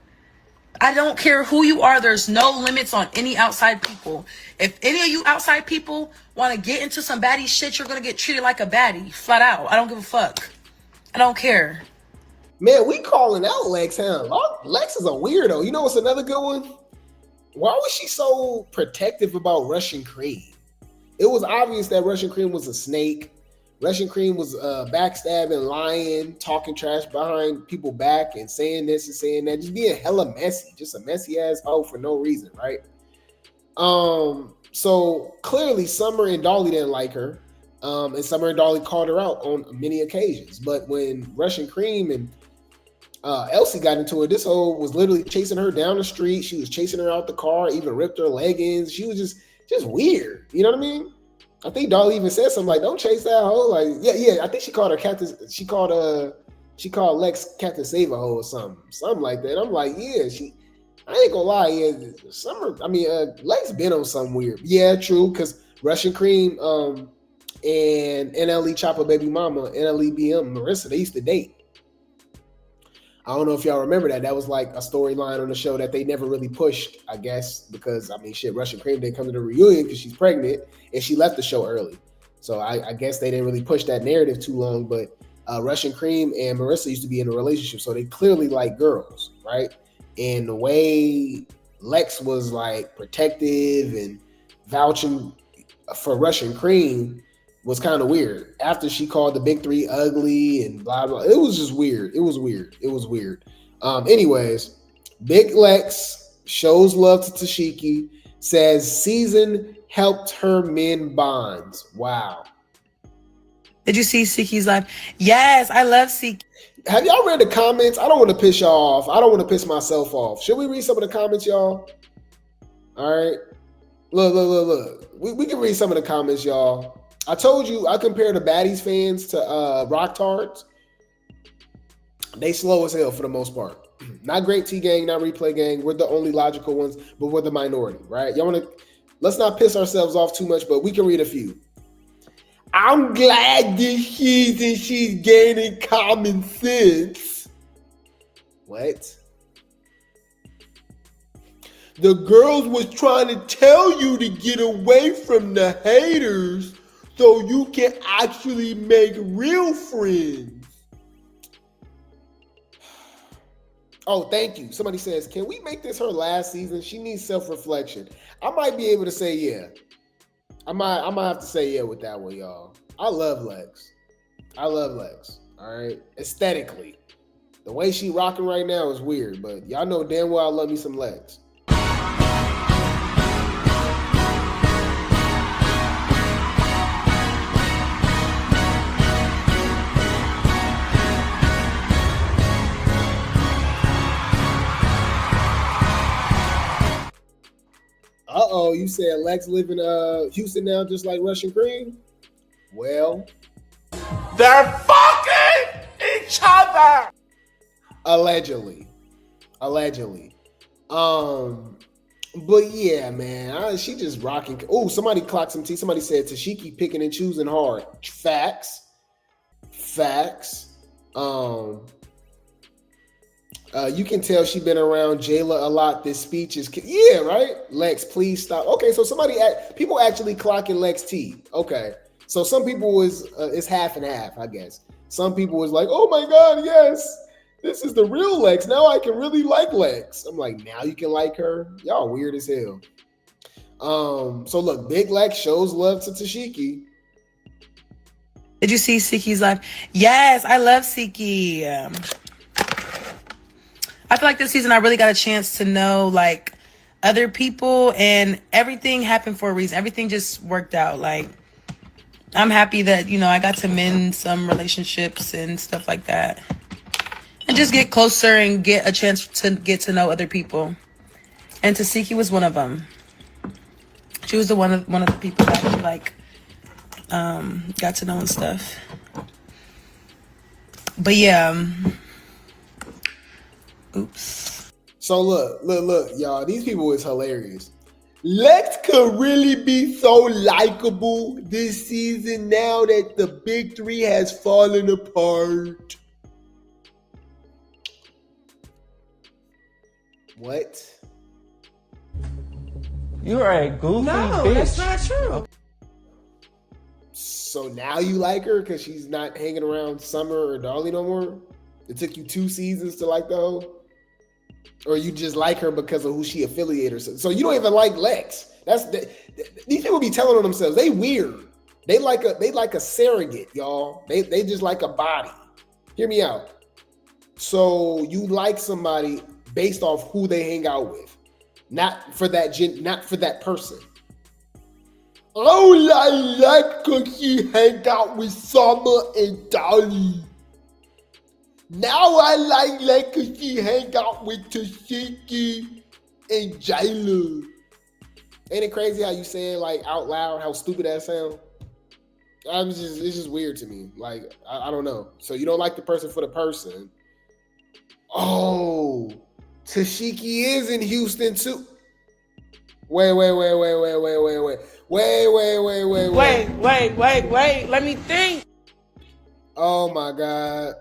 I don't care who you are. There's no limits on any outside people. If any of you outside people want to get into some baddie shit, you're going to get treated like a baddie. Flat out. I don't give a fuck. I don't care. Man, we calling out Lex, huh? Lex is a weirdo. You know what's another good one? Why was she so protective about Russian Cream? It was obvious that Russian Cream was a snake. Russian Cream was backstabbing, lying, talking trash behind people's back and saying this and saying that. Just being hella messy. Just a messy ass hoe for no reason, right? So clearly Summer and Dolly didn't like her. And Summer and Dolly called her out on many occasions. But when Russian Cream and Elsie got into it, this hoe was literally chasing her down the street. She was chasing her out the car, even ripped her leggings. She was just weird. You know what I mean? I think Dolly even said something like, "Don't chase that hoe." Like, yeah. I think she called her Captain. She called Lex Captain Save a hoe or something like that. I'm like, yeah. I ain't gonna lie. Yeah, Summer. I mean, Lex been on something weird. Yeah, true. Because Russian Cream, and NLE Chopper baby mama, NLE BM Marissa, they used to date. I don't know if y'all remember that. That was like a storyline on the show that they never really pushed, I guess, because, I mean, shit, Russian Cream didn't come to the reunion because she's pregnant and she left the show early. So I guess they didn't really push that narrative too long, but Russian Cream and Marissa used to be in a relationship, so they clearly like girls, right? And the way Lex was like protective and vouching for Russian Cream was kind of weird. After she called the big three ugly and blah, blah. It was just weird. It was weird. Anyways, Big Lex shows love to Tesehki, says season helped her mend bonds. Wow. Did you see Siki's live? Yes, I love Siki. Have y'all read the comments? I don't want to piss y'all off. I don't want to piss myself off. Should we read some of the comments, y'all? All right. Look. We can read some of the comments, y'all. I told you I compare the Baddies fans to Rock Tards. They slow as hell for the most part. Not Great T Gang, not Replay Gang. We're the only logical ones, but we're the minority, right? Y'all want to, let's not piss ourselves off too much, but we can read a few. I'm glad this season she's gaining common sense. What? The girls was trying to tell you to get away from the haters so you can actually make real friends. Oh, thank you. Somebody says, can we make this her last season? She needs self-reflection. I might be able to say yeah. I might have to say yeah with that one, y'all. I love Lex. All right? Aesthetically. The way she rocking right now is weird, but y'all know damn well I love me some Lex. Uh-oh, you said Lex live in Houston now just like Russian Cream? Well, they're fucking each other. Allegedly. But yeah, man, she just rocking. Oh, somebody clocked some tea. Somebody said Tesehki picking and choosing hard. Facts. You can tell she been around Jayla a lot. This speech is, yeah, right? Lex, please stop. Okay, so people actually clocking Lex T. Okay, so some people it's half and half, I guess. Some people was like, oh my God, yes, this is the real Lex. Now I can really like Lex. I'm like, now you can like her? Y'all weird as hell. So look, Big Lex shows love to Tesehki. Did you see Siki's live? Yes, I love Siki. I feel like this season I really got a chance to know like other people, and everything happened for a reason. Everything just worked out. Like, I'm happy that, you know, I got to mend some relationships and stuff like that. And just get closer and get a chance to get to know other people. And Tesehki was one of them. She was one of the people that we like got to know and stuff. But yeah. Oops. So look, y'all. These people is hilarious. Lex could really be so likable this season now that the big three has fallen apart. What? You're a goofy bitch. That's not true. So now you like her because she's not hanging around Summer or Dolly no more? It took you 2 seasons to like the hoe? Or you just like her because of who she affiliated herself? So you don't even like Lex. These people be telling on themselves. They weird. They like a surrogate, y'all. They just like a body. Hear me out. So you like somebody based off who they hang out with, not for that person. Oh, I like because she hang out with Summer and Dolly. Now I like Lex because she hang out with Tesehki and Jayla. Ain't it crazy how you say it like out loud, how stupid that sound? It's just weird to me. Like, I don't know. So you don't like the person for the person. Oh, Tesehki is in Houston too. Wait. Let me think. Oh my God.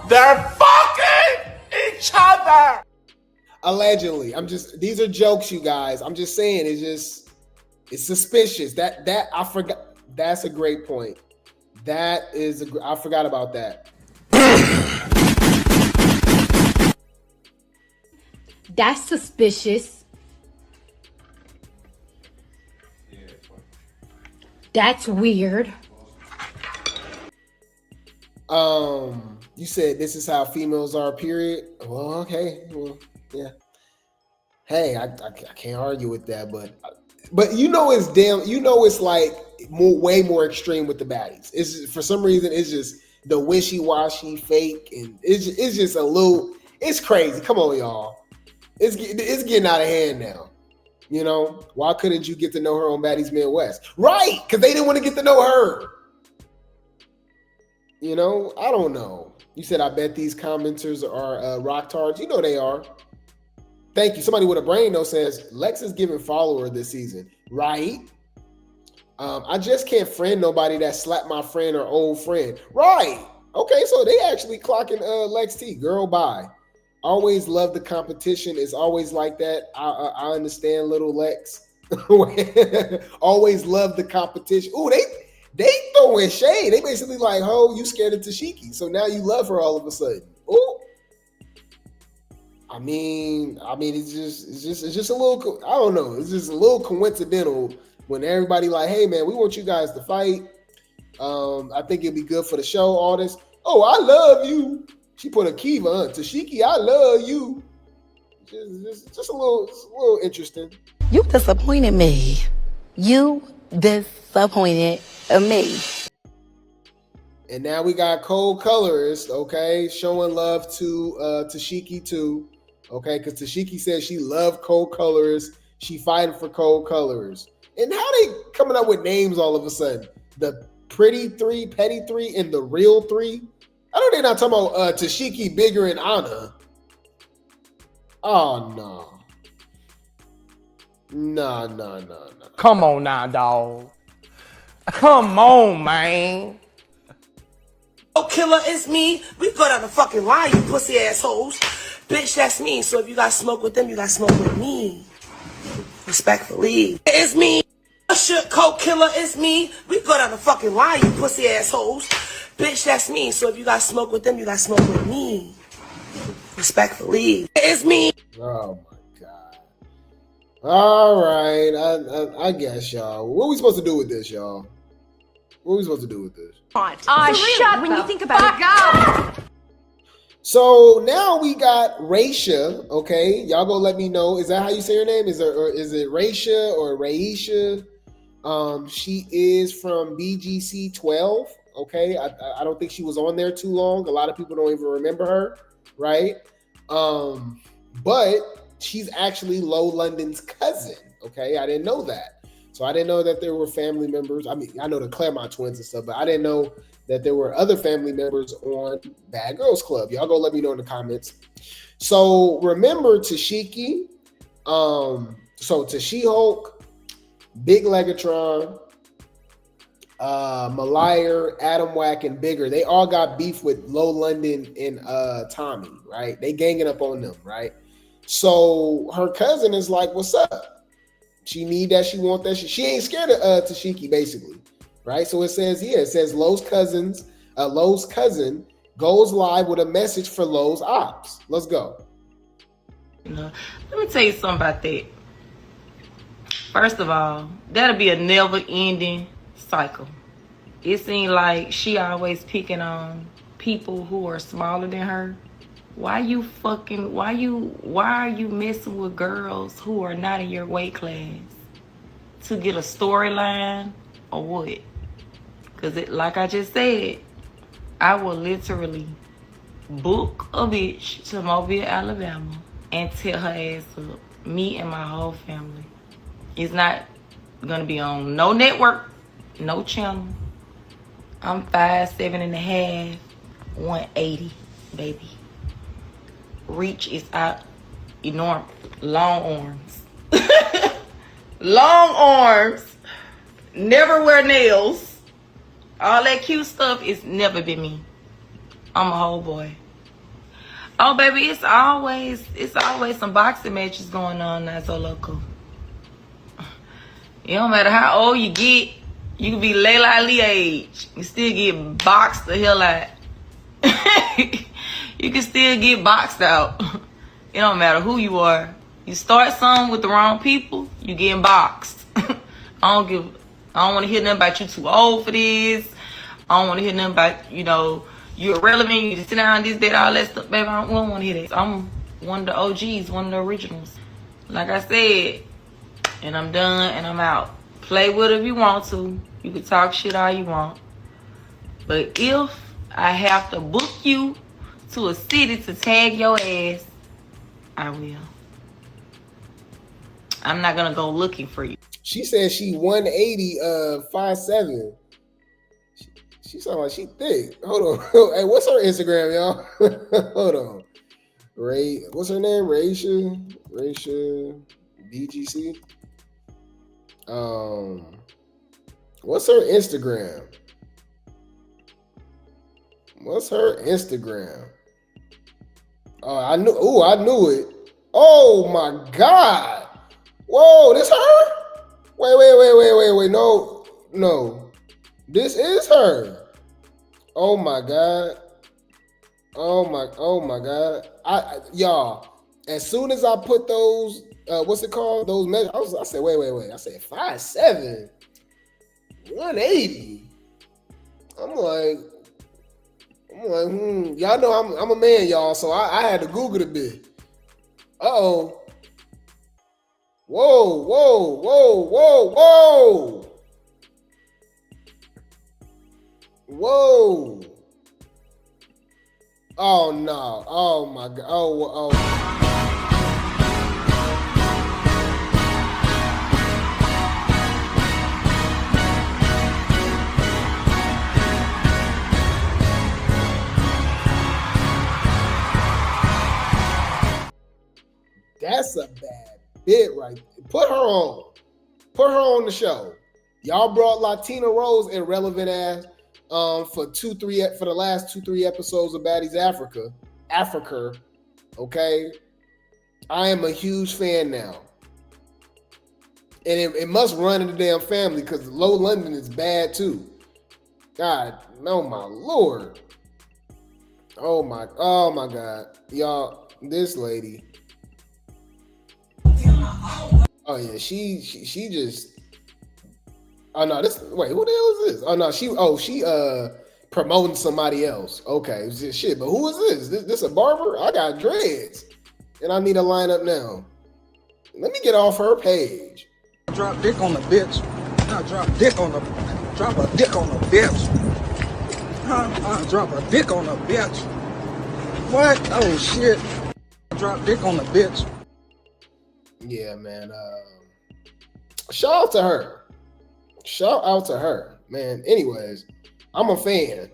They're fucking each other. Allegedly. These are jokes, you guys. I'm just saying, it's suspicious. That I forgot. That's a great point. I forgot about that. That's suspicious. That's weird. You said this is how females are, period. Well, okay. Well, yeah. Hey, I can't argue with that, but But you know it's damn. You know it's like way more extreme with the baddies. It's just, for some reason it's just the wishy-washy, fake, and it's just a little. It's crazy. Come on, y'all. It's getting out of hand now. You know, why couldn't you get to know her on Baddies Midwest? Right, because they didn't want to get to know her. You know, I don't know. You said, I bet these commenters are rock tards. You know they are. Thank you. Somebody with a brain, though, says, Lex is giving follower this season. Right. I just can't friend nobody that slapped my friend or old friend. Right. Okay, so they actually clocking Lex T. Girl, bye. Always love the competition. It's always like that. I understand, little Lex. Always love the competition. Ooh, they throwing shade. They basically like, oh, you scared of Tesehki, so now you love her all of a sudden. Ooh. I mean, it's just a little. I don't know. It's just a little coincidental when everybody like, hey man, we want you guys to fight. I think it'd be good for the show. All this. Oh, I love you. She put a Kiva on Tesehki. I love you. Just a little interesting. You disappointed me. You disappointed me. And now we got Cold Colorist, okay, showing love to Tesehki too, okay, because Tesehki says she loved Cold Colorist. She fighting for Cold Colorist. And how they coming up with names all of a sudden? The Pretty 3, Petty 3, and the Real 3? I know they're not talking about Tesehki, Bigger, and Anna. Oh, no. No. Come on now, dog. Come on, man. Oh, killer, it's me. We go down the fucking line, you pussy assholes. Bitch, that's me. So if you got smoke with them, you got smoke with me. Respectfully. It's me. Shit, coke killer, it's me. We go down the fucking line, you pussy assholes. Bitch, that's me. So if you got smoke with them, you got smoke with me. Respectfully. It's me. Oh my God. All right. I guess, y'all. What are we supposed to do with this, y'all? What are we supposed to do with this? Shut when you think about it. So now we got Raisha, okay? Y'all go let me know. Is that how you say her name? Is it Raisha or Raisha? She is from BGC 12, okay? I don't think she was on there too long. A lot of people don't even remember her, right? But she's actually Low London's cousin, okay? I didn't know that. So I didn't know that there were family members. I mean, I know the Claremont twins and stuff, but I didn't know that there were other family members on Bad Girls Club. Y'all go let me know in the comments. So remember Tesehki, to She-Hulk, Big Legatron, Malire, Adam Wack, and Bigger. They all got beef with Low London and Tommie, right? They ganging up on them, right? So her cousin is like, what's up? She need that, she want that. She ain't scared of Tesehki, basically, right? So it says Lowe's cousin goes live with a message for Lowe's ops. Let's go. Let me tell you something about that. First of all, that'll be a never-ending cycle. It seems like she always picking on people who are smaller than her. Why are you messing with girls who are not in your weight class? To get a storyline or what? Because like I just said, I will literally book a bitch to Mobile, Alabama and tear her ass up. Me and my whole family. It's not gonna be on no network, no channel. I'm 5'7.5", 180, baby. Reach is out, enormous, long arms. Long arms, never wear nails. All that cute stuff is never been me. I'm a whole boy. Oh baby, it's always some boxing matches going on now, so local. It don't matter how old you get, you can be Layla Ali age. You still get boxed the hell out. You can still get boxed out. It don't matter who you are. You start something with the wrong people, you getting boxed. I don't want to hear nothing about you too old for this. I don't want to hear nothing about, you're irrelevant, you just sit down, this, that, all that stuff. Baby, I don't want to hear that. I'm one of the OGs, one of the originals. Like I said, And I'm done and I'm out. Play with it if you want to. You can talk shit all you want. But if I have to book you to a city to tag your ass, I will. I'm not gonna go looking for you. She said she 180, 5'7". She sound like she thick. Hold on. Hey, what's her Instagram, y'all? Hold on. What's her name? Raisha BGC. What's her Instagram? Oh, I knew it. Oh my God. Whoa, this her? Wait. No. This is her. Oh my God. Oh my God. Y'all, as soon as I put those, what's it called? Those measures, I said, wait. I said 5'7", 180. I'm like, y'all know I'm a man, y'all, so I had to Google a bit. Uh-oh. Whoa. Oh no. Oh my God. Oh. That's a bad bit right there. Put her on the show. Y'all brought Latina Rose and relevant ass for the last 2-3 episodes of Baddies Africa. Okay. I am a huge fan now. And it must run in the damn family because Low London is bad too. God, no, my Lord. Oh my God. Y'all, this lady. Oh yeah, she just. Oh no, wait, who the hell is this? Oh no, she promoting somebody else. Okay, shit, but who is this? This a barber? I got dreads, and I need a lineup now. Let me get off her page. Drop dick on the bitch. Drop a dick on the bitch. Drop a dick on the bitch. What? Oh shit. Drop dick on the bitch. Yeah, man. Shout out to her, man. Anyways, I'm a fan.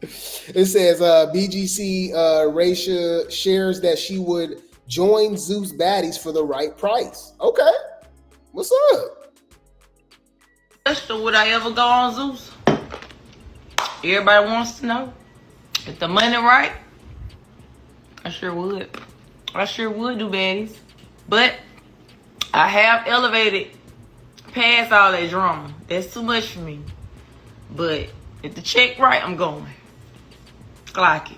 It says BGC Raisha shares that she would join Zeus Baddies for the right price. Okay, what's up? Question: would I ever go on Zeus? Everybody wants to know. If the money right, I sure would. I sure would do Baddies. But I have elevated past all that drama. That's too much for me. But if the check right, I'm going. I like it.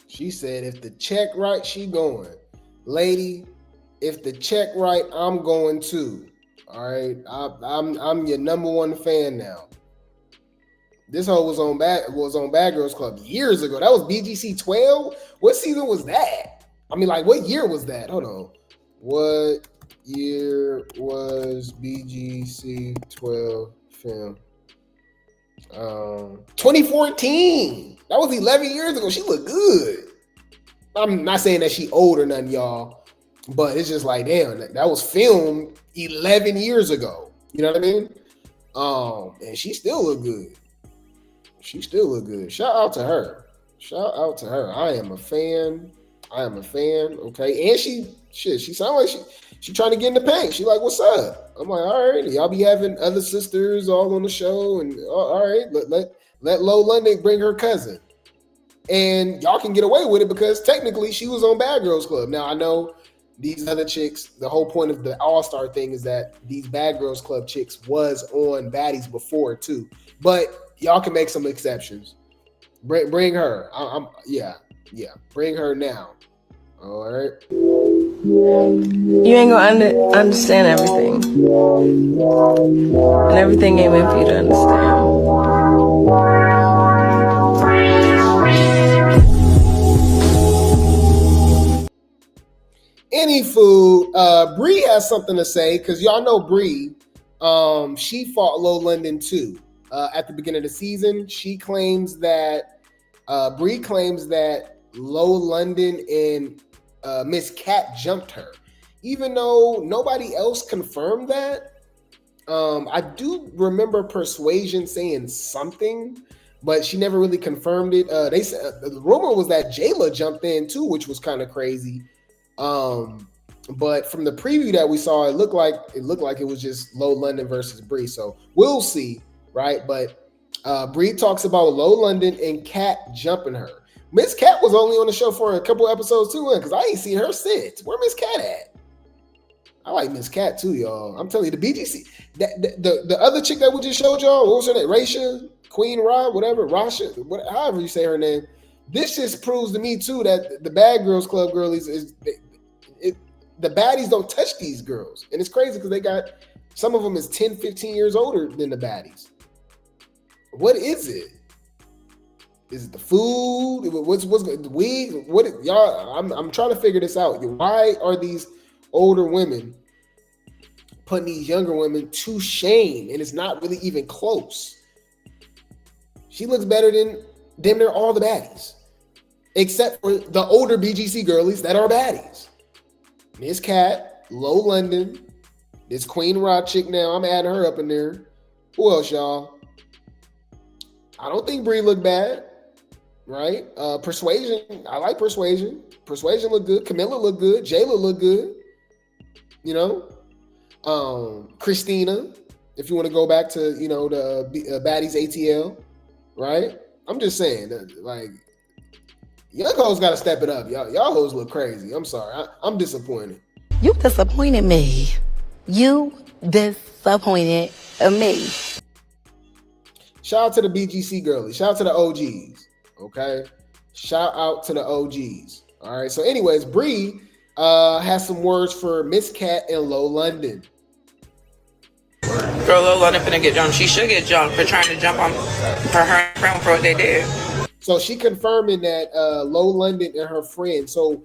She said if the check right, she going. Lady, if the check right, I'm going too. All right. I'm your number one fan now. This hoe was on Bad Girls Club years ago. That was BGC 12. What season was that? I mean, like, what year was that? Hold on. What year was BGC 12 film? 2014. That was 11 years ago. She looked good. I'm not saying that she old or nothing, y'all, but it's just like, damn, that was filmed 11 years ago. You know what I mean? And she still look good. Shout out to her. I am a fan. Okay. And she sound like she trying to get in the paint. She like, what's up? I'm like, all right. Y'all be having other sisters all on the show. And all right, let Low London bring her cousin. And y'all can get away with it because technically she was on Bad Girls Club. Now I know these other chicks, the whole point of the All-Star thing is that these Bad Girls Club chicks was on Baddies before too. But y'all can make some exceptions. Bring her. Bring her now. All right. You ain't gonna understand everything, and everything ain't meant for you to understand. Any food. Bree has something to say because y'all know Bree. She fought Low London too at the beginning of the season. She claims that Bree claims that Low London and Miss Cat jumped her, even though nobody else confirmed that. I do remember Persuasion saying something, but she never really confirmed it. They said the rumor was that Jayla jumped in too, which was kind of crazy. But from the preview that we saw, it looked like it was just Low London versus Bree. So we'll see, right? But Bree talks about Low London and Cat jumping her. Miss Cat was only on the show for a couple episodes too, because I ain't seen her since. Where Miss Cat at? I like Miss Cat too, y'all. I'm telling you, the BGC, the other chick that we just showed y'all, what was her name? Raisha, Queen Ra, whatever, Rasha, however you say her name. This just proves to me too that the Bad Girls Club girlies the baddies don't touch these girls. And it's crazy because they got, some of them is 10, 15 years older than the baddies. What is it? Is it the food? What's the weed? Y'all, I'm trying to figure this out. Why are these older women putting these younger women to shame? And it's not really even close. She looks better than damn near all the baddies. Except for the older BGC girlies that are baddies. Miss Cat, Low London, this Queen Rod chick now, I'm adding her up in there. Who else, y'all? I don't think Bree looked bad, right? Persuasion, I like Persuasion. Persuasion looked good. Camilla looked good. Jayla looked good. You know? Christina, if you want to go back to, you know, the Baddies ATL, right? I'm just saying, like, young hoes got to step it up. Y'all hoes look crazy. I'm sorry. I'm disappointed. You disappointed me. You disappointed me. Shout out to the BGC girlies. Shout out to the OGs. Okay? Shout out to the OGs. All right. So anyways, Bree has some words for Miss Cat and Low London. Girl, Low London finna get jumped. She should get jumped for trying to jump on her friend for what they did. So she confirming that Low London and her friend. So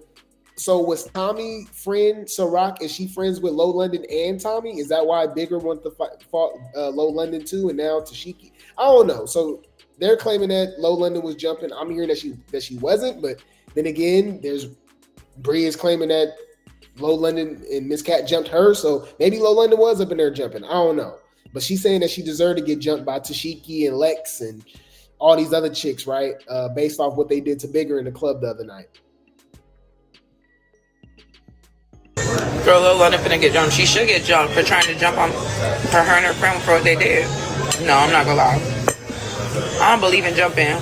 was Tommie friend Ciroc? Is she friends with Low London and Tommie? Is that why Bigger wanted to fought Low London too, and now Tesehki? I don't know. So they're claiming that Low London was jumping. I'm hearing that she wasn't, but then again, there's Bree is claiming that Low London and Miss Cat jumped her. So maybe Low London was up in there jumping. I don't know, but she's saying that she deserved to get jumped by Tesehki and Lex and all these other chicks, right? Based off what they did to Bigger in the club the other night. Girl, Low London finna get jumped. She should get jumped for trying to jump on her and her friend for what they did. No, I'm not gonna lie. I don't believe in jumping.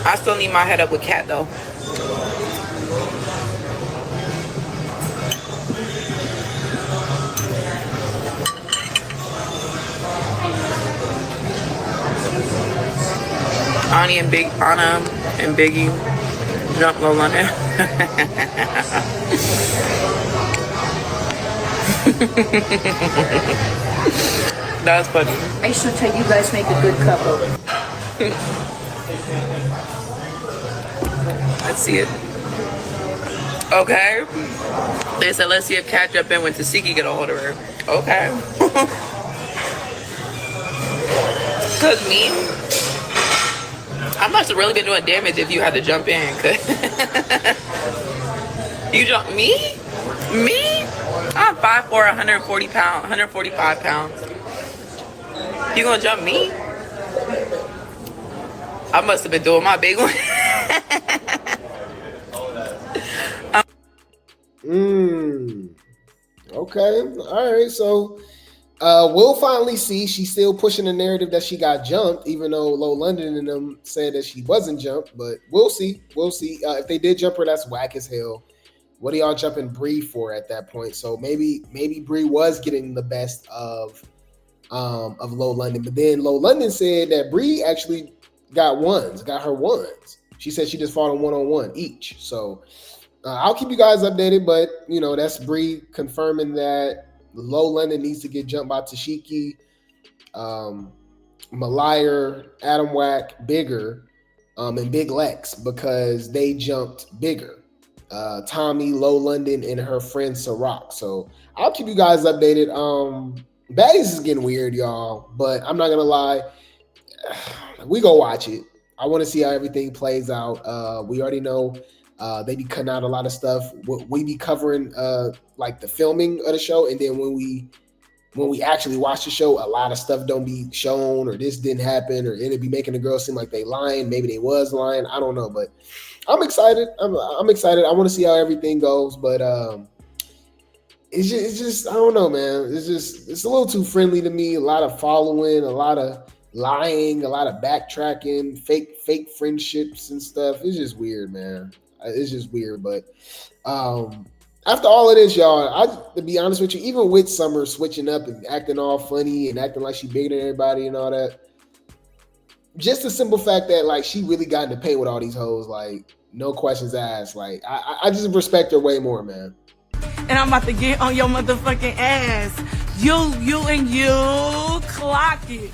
I still need my head up with Cat though. Anna and Biggie jump Low London. That's funny. I should tell you guys make a good couple. Let's see it. Okay. They said let's see if Cat jump in when Tesehki get a hold of her. Okay. Cause me, I must have really been doing damage if you had to jump in. You jump me? Me? I'm 5'4", 140 pounds, 145 pounds. You gonna jump me? I must have been doing my big one. Okay. All right. So we'll finally see. She's still pushing the narrative that she got jumped, even though Low London and them said that she wasn't jumped. But we'll see. We'll see. If they did jump her, that's whack as hell. What are y'all jumping Bree for at that point? So maybe Bree was getting the best of Low London, but then Low London said that Bree actually got her ones. She said she just fought a 1-on-1 each. So I'll keep you guys updated, but you know that's Bree confirming that Low London needs to get jumped by Tesehki, Malire, Adam Wack, Bigger, and Big Lex because they jumped Bigger. Tommie, Low London, and her friend Ciroc. So I'll keep you guys updated. Baddies is getting weird, y'all, but I'm not gonna lie. We go watch it. I want to see how everything plays out. We already know they be cutting out a lot of stuff. We be covering like the filming of the show, and then when we actually watch the show, a lot of stuff don't be shown, or this didn't happen, or it'll be making the girls seem like they lying. Maybe they was lying. I don't know, but I'm excited. I'm excited. I want to see how everything goes, but it's just I don't know, man. It's a little too friendly to me. A lot of following, a lot of lying, a lot of backtracking, fake friendships and stuff. It's just weird, man. It's just weird. But after all of this, y'all, to be honest with you, even with Summer switching up and acting all funny and acting like she bigger than everybody and all that, just the simple fact that like she really got into paint with all these hoes, like no questions asked. Like I just respect her way more, man. And I'm about to get on your motherfucking ass. You and you clock it.